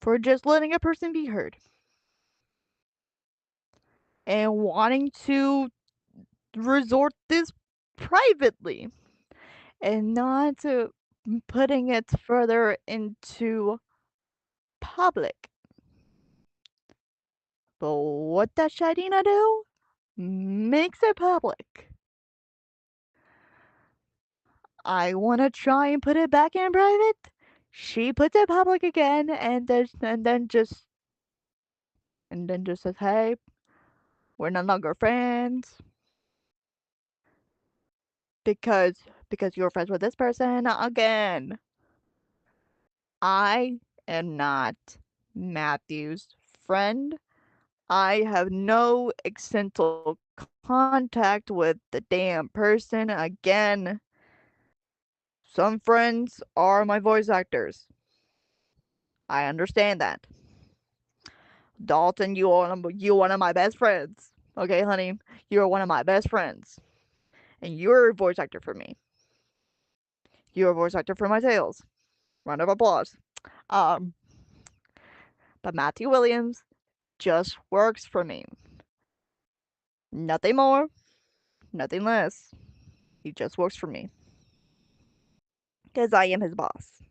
for just letting a person be heard and wanting to resort this privately and not putting it further into public. But what does Shadina do? Makes it public. I want to try and put it back in private. She puts it public again, and then just says, "Hey, we're no longer friends because you're friends with this person again." I am not Matthew's friend. I have no accidental contact with the damn person again. Some friends are my voice actors. I understand that. Dalton, you one of my best friends. Okay, honey, you're one of my best friends, and you're a voice actor for me. You're a voice actor for my tales. Round of applause. Um, but Matthew Williams just works for me. Nothing more, nothing less. He just works for me because I am his boss.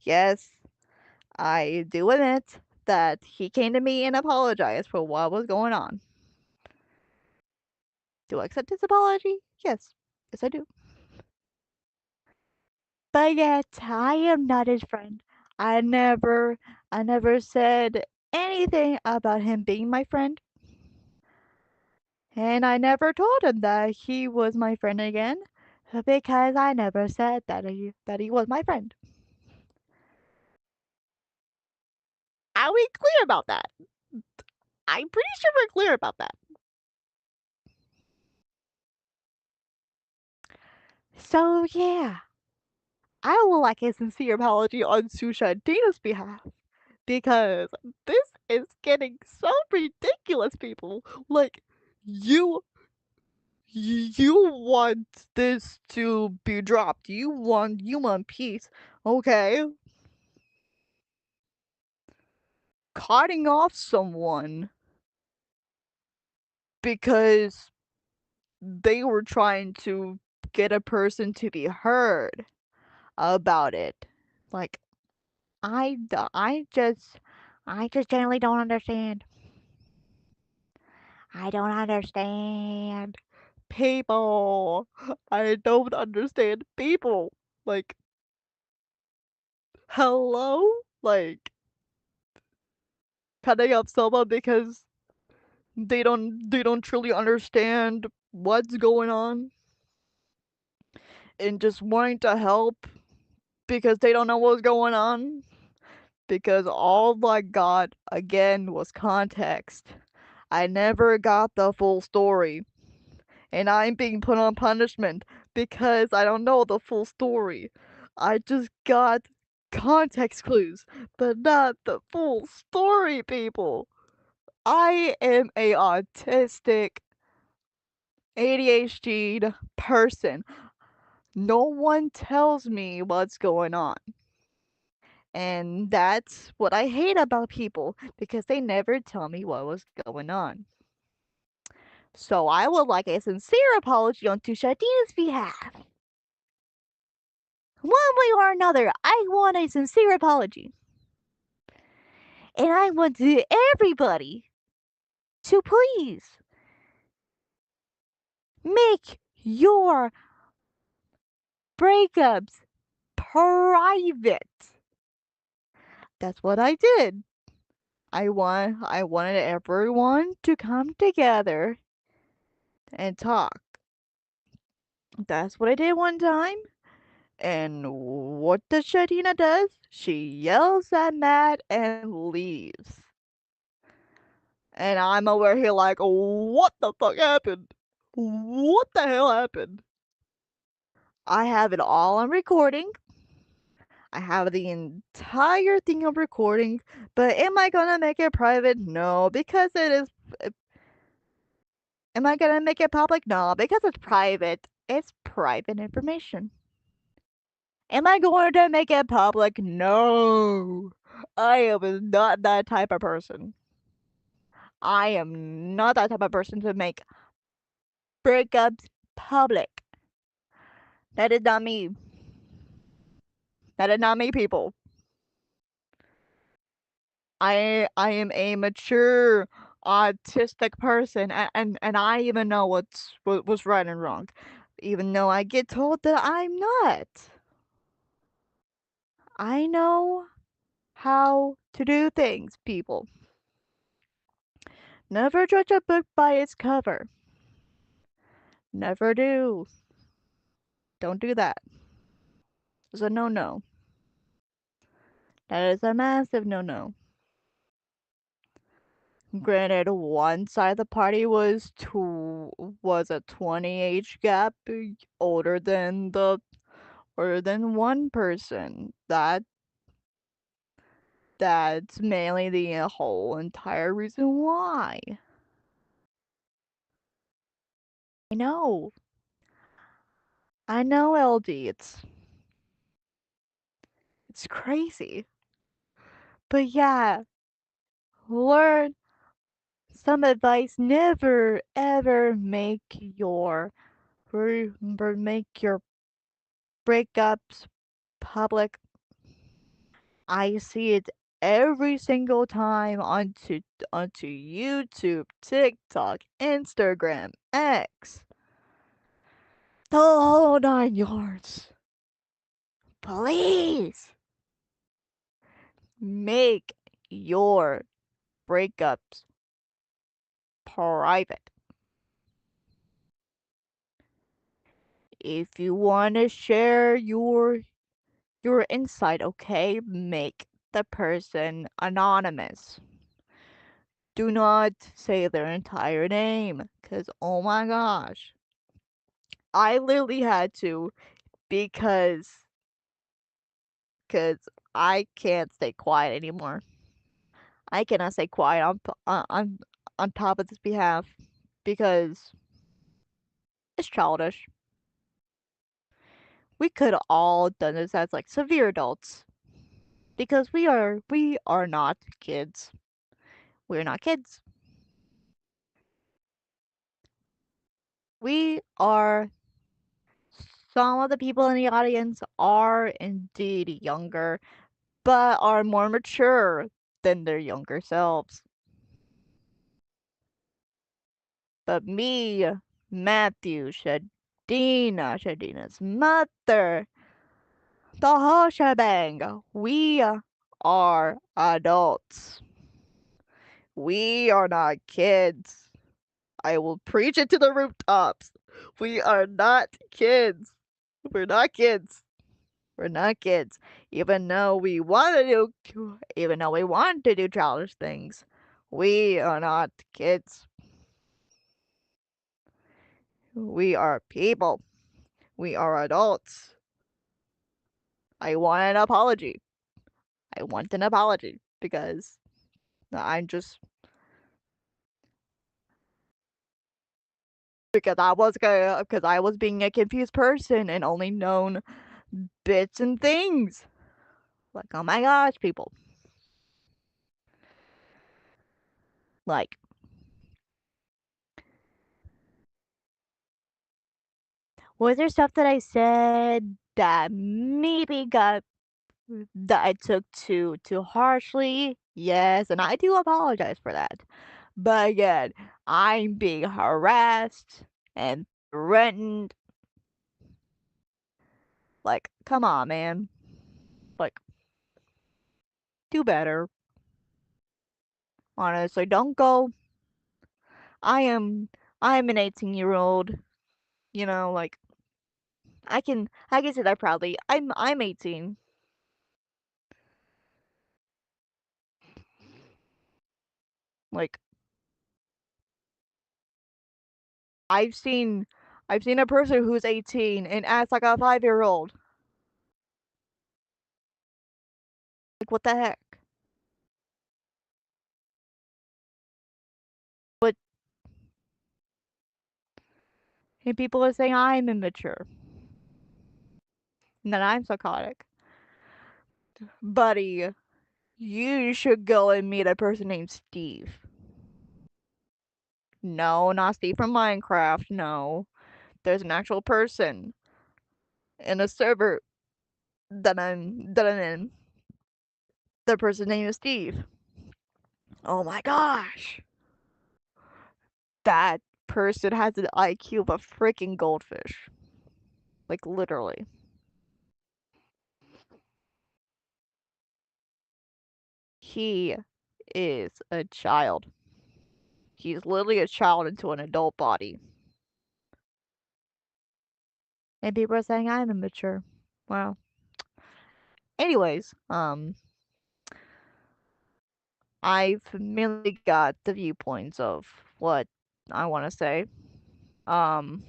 Yes, I do admit that he came to me and apologized for what was going on. Do I accept his apology? Yes. Yes, I do. But yet, I am not his friend. I never, I never said anything about him being my friend, and I never told him that he was my friend again, because I never said that he was my friend. Are we clear about that? I'm pretty sure we're clear about that. So yeah, I would like a sincere apology on Susha and Dina's behalf because this is getting so ridiculous, people. Like, you you want this to be dropped. You want peace. Okay. Cutting off someone because they were trying to get a person to be heard about it. Like, I just generally don't understand. I don't understand people. I don't understand people. Like, hello? Like, cutting off someone because they don't truly understand what's going on and just wanting to help because they don't know what's going on because all I got again was context. I never got the full story, and I'm being put on punishment because I don't know the full story. I just got context clues, but not the full story, people. I am a autistic, ADHD person. No one tells me what's going on. And that's what I hate about people because they never tell me what was going on. So I would like a sincere apology on Tushadina's behalf. One way or another, I want a sincere apology. And I want everybody to please make your breakups private. That's what I did. I wanted everyone to come together and talk. That's what I did one time. And what does Shadina does? She yells at Matt and leaves. And I'm over here like, what the fuck happened? What the hell happened? I have it all on recording. I have the entire thing on recording, but am I gonna make it private? No, because it is. Am I gonna make it public? No, because it's private. It's private information. Am I going to make it public? No. I am not that type of person. I am not that type of person to make breakups public. That is not me. That is not me, people. I am a mature autistic person, and I even know what's right and wrong, even though I get told that I'm not. I know how to do things, people. Never judge a book by its cover. Never do. Don't do that. It's a no no. That is a massive no no. Granted, one side of the party was a 20 age gap older than the older than one person. That's mainly the whole entire reason why. I know. I know, LD. It's crazy. But yeah, learn some advice. Never ever make your breakups public. I see it every single time onto YouTube, TikTok, Instagram, X, the whole 9 yards. Please make your breakups private. If you want to share your insight, okay, make the person anonymous. Do not say their entire name, because oh my gosh, I literally had to because because I can't stay quiet anymore. I cannot stay quiet on top of this behalf because it's childish. We could all done this as like severe adults because we are not kids. We're not kids. We are some of the people in the audience are indeed younger, but are more mature than their younger selves. But me, Matthew, Shadina's mother, the whole shebang, we are adults. We are not kids. I will preach it to the rooftops. We are not kids. We're not kids. We're not kids. Even though we want to do childish things, We are not kids. We are people. We are adults. I want an apology. I want an apology because I'm just because I was being a confused person and only known bits and things. Like, oh my gosh, people. Like, was there stuff that I said that maybe got that I took too harshly? Yes, and I do apologize for that. But again, I'm being harassed and threatened. Like, come on, man. Like, do better. Honestly, don't go. I am I am an 18-year-old, like I can say that proudly. I'm 18. Like I've seen I've seen a person who's 18 and acts like a 5-year-old. Like what the heck? But and people are saying I'm immature and that I'm psychotic. Buddy, you should go and meet a person named Steve. No, not Steve from Minecraft. No. There's an actual person in a server that I'm in. The person's name is Steve. Oh my gosh. That person has an IQ of a freaking goldfish. Like literally. He is a child. He's literally a child into an adult body. And people are saying I'm immature. Wow. Anyways, I've merely got the viewpoints of what I want to say. Um,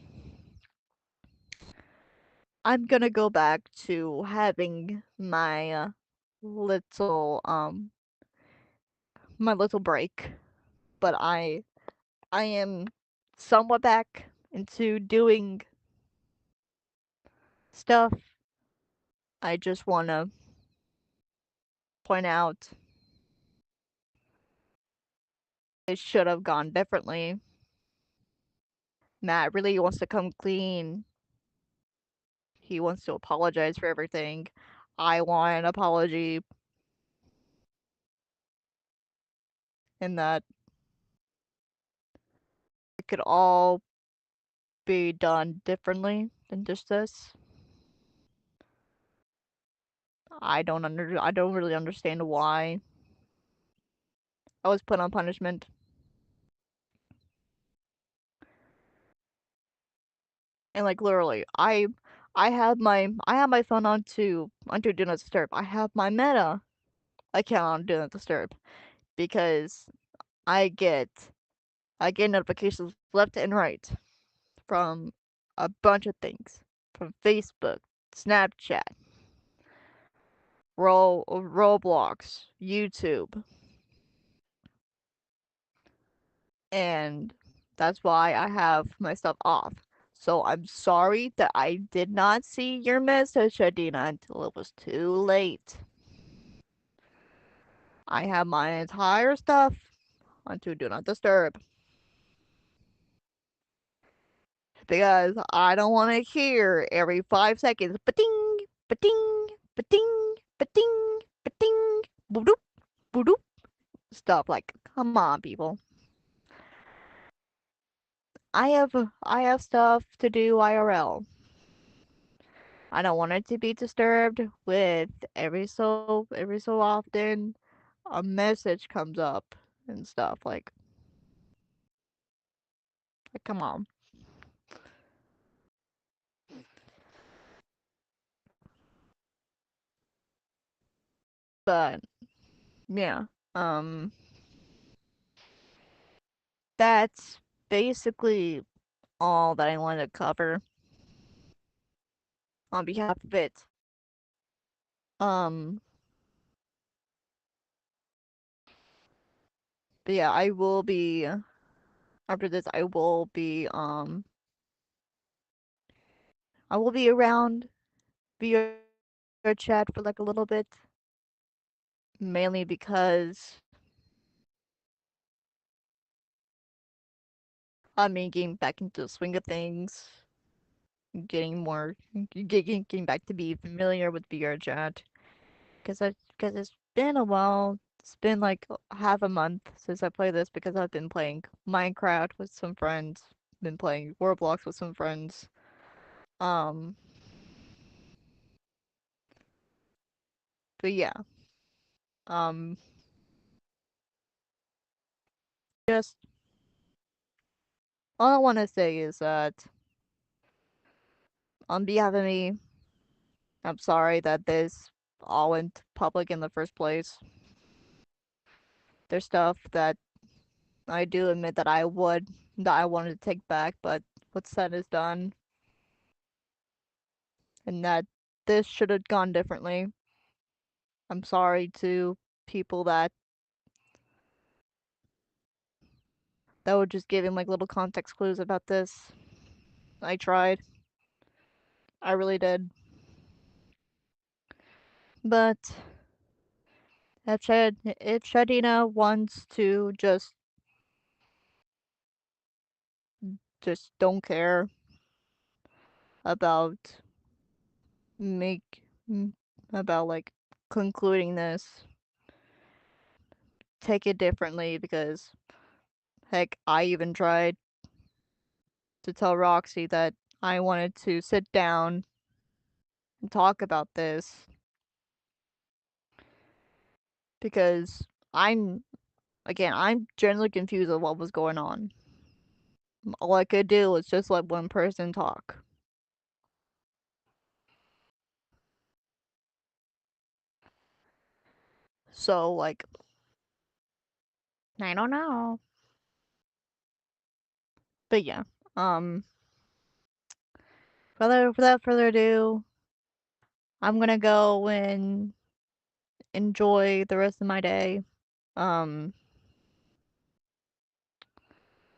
I'm gonna go back to having little my little break, but I am somewhat back into doing stuff. I just want to point out it should have gone differently. Matt really wants to come clean. He wants to apologize for everything. I want an apology, and that it could all be done differently than just this. I don't really understand why I was put on punishment. And like literally, I have my phone onto Do Not Disturb. I have my Meta account on Do Not Disturb because I get I get notifications left and right from a bunch of things. From Facebook, Snapchat, Roblox, YouTube. And that's why I have my stuff off. So I'm sorry that I did not see your message, Adina, until it was too late. I have my entire stuff onto Do Not Disturb because I don't want to hear every 5 seconds ba-ding, ba-ding, ba-ding, ba-ding, ba-ding, boop, boop, stuff. Like, come on, people. I have stuff to do IRL. I don't want it to be disturbed with every so often a message comes up and stuff like come on. But yeah, um that's basically all that I wanted to cover on behalf of it. Um, but yeah, I will be after this. I will be around via chat for like a little bit, mainly because I mean getting back into the swing of things, getting more getting back to be familiar with VR chat because it's been a while. It's been like half a month since I played this because I've been playing Minecraft with some friends, been playing Roblox with some friends. Um, but yeah, um, just all I want to say is that on behalf of me, I'm sorry that this all went public in the first place. There's stuff that I do admit that I wanted to take back, but what's said is done, and that this should have gone differently. I'm sorry to people that were just giving like little context clues about this. I tried. I really did. But if Shadina wants to just don't care about make about like concluding this, take it differently because heck, I even tried to tell Roxy that I wanted to sit down and talk about this because I'm generally confused of what was going on. All I could do was just let one person talk. So like I don't know. But yeah. Um without further ado, I'm gonna go and enjoy the rest of my day. Um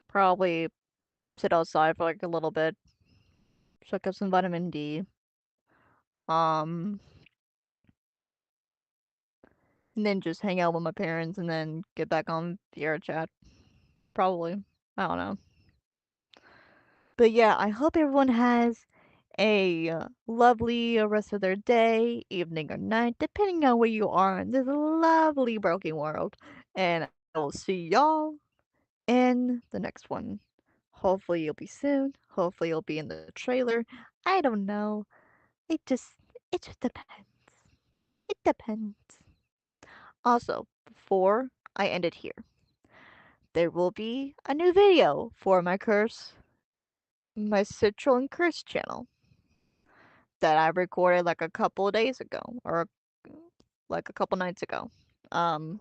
Probably sit outside for like a little bit, soak up some vitamin D. Um and then just hang out with my parents and then get back on the air chat. Probably. I don't know. But yeah, I hope everyone has a lovely rest of their day, evening, or night, depending on where you are in this lovely broken world. And I will see y'all in the next one. Hopefully, you'll be soon. Hopefully, you'll be in the trailer. I don't know. It just, it just depends. It depends. Also, before I end it here, there will be a new video for my Citral and Curse channel that I recorded like a couple of days ago or like a couple nights ago. Um,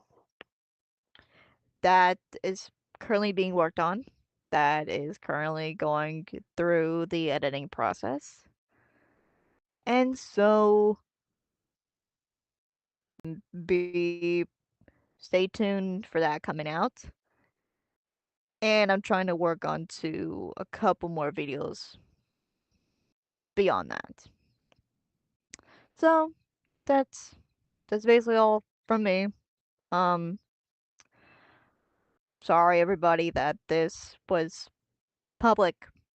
that is currently being worked on. That is currently going through the editing process. And so be stay tuned for that coming out. And I'm trying to work on to a couple more videos beyond that. So that's basically all from me. Um Sorry everybody that this was public.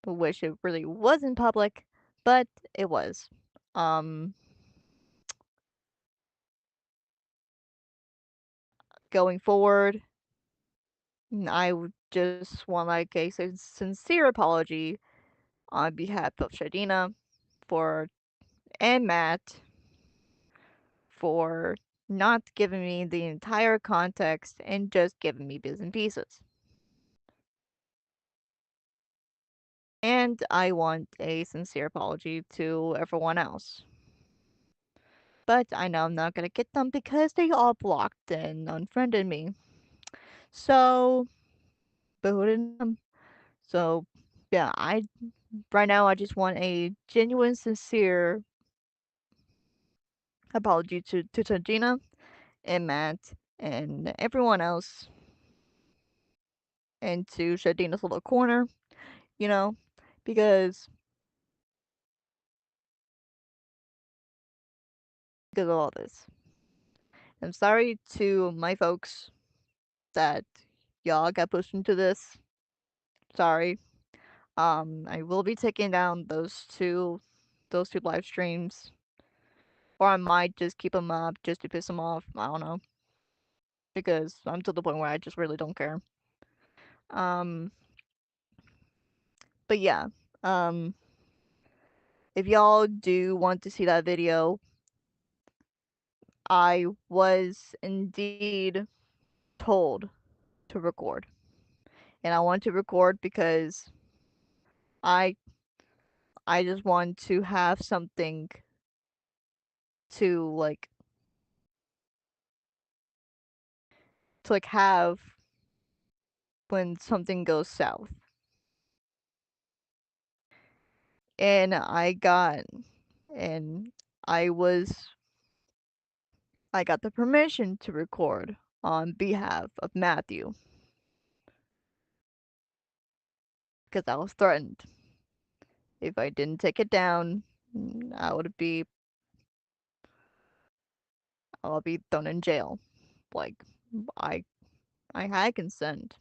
I wish it really wasn't public, but it was. Um, Going forward, I would just want like a sincere apology on behalf of Shadina for and Matt for not giving me the entire context and just giving me bits and pieces. And I want a sincere apology to everyone else. But I know I'm not gonna get them because they all blocked and unfriended me. So but who didn't know? So, yeah, I right now I just want a genuine, sincere apology to Tangina and Matt and everyone else, and to Shadina's little corner, you know, because of all this. I'm sorry to my folks that y'all got pushed into this. Sorry. I will be taking down those two live streams, or I might just keep them up just to piss them off. I don't know, because I'm to the point where I just really don't care. Um, but yeah, um, if y'all do want to see that video, I was indeed told to record, and I want to record because I I just want to have something to have when something goes south. And and I was I got the permission to record on behalf of Matthew because I was threatened. If I didn't take it down, I would be I'll be thrown in jail. Like I I had consent.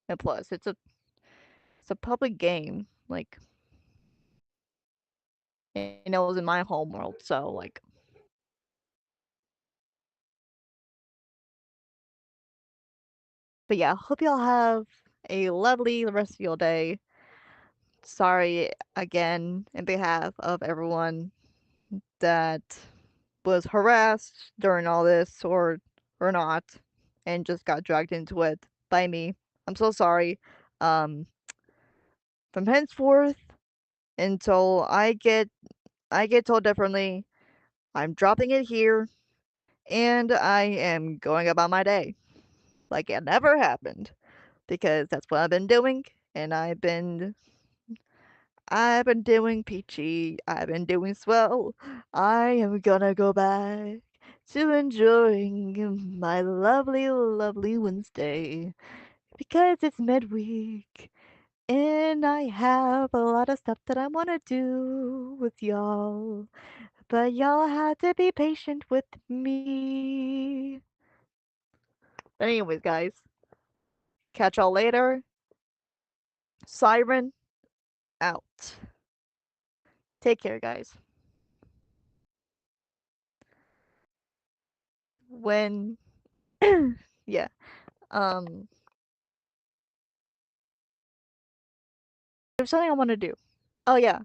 And plus it's a public game. And it was in my home world, so but yeah, hope y'all have a lovely rest of your day. Sorry again in behalf of everyone that was harassed during all this or not and just got dragged into it by me. I'm so sorry. Um from henceforth until I get told differently, I'm dropping it here and I am going about my day like it never happened because that's what I've been doing and I've been doing peachy. I've been doing swell. I am gonna go back to enjoying my lovely, lovely Wednesday because it's midweek and I have a lot of stuff that I want to do with y'all. But y'all have to be patient with me. But anyways, guys, catch y'all later. Siren out. Take care, guys. When yeah. Um there's something I want to do. Oh yeah.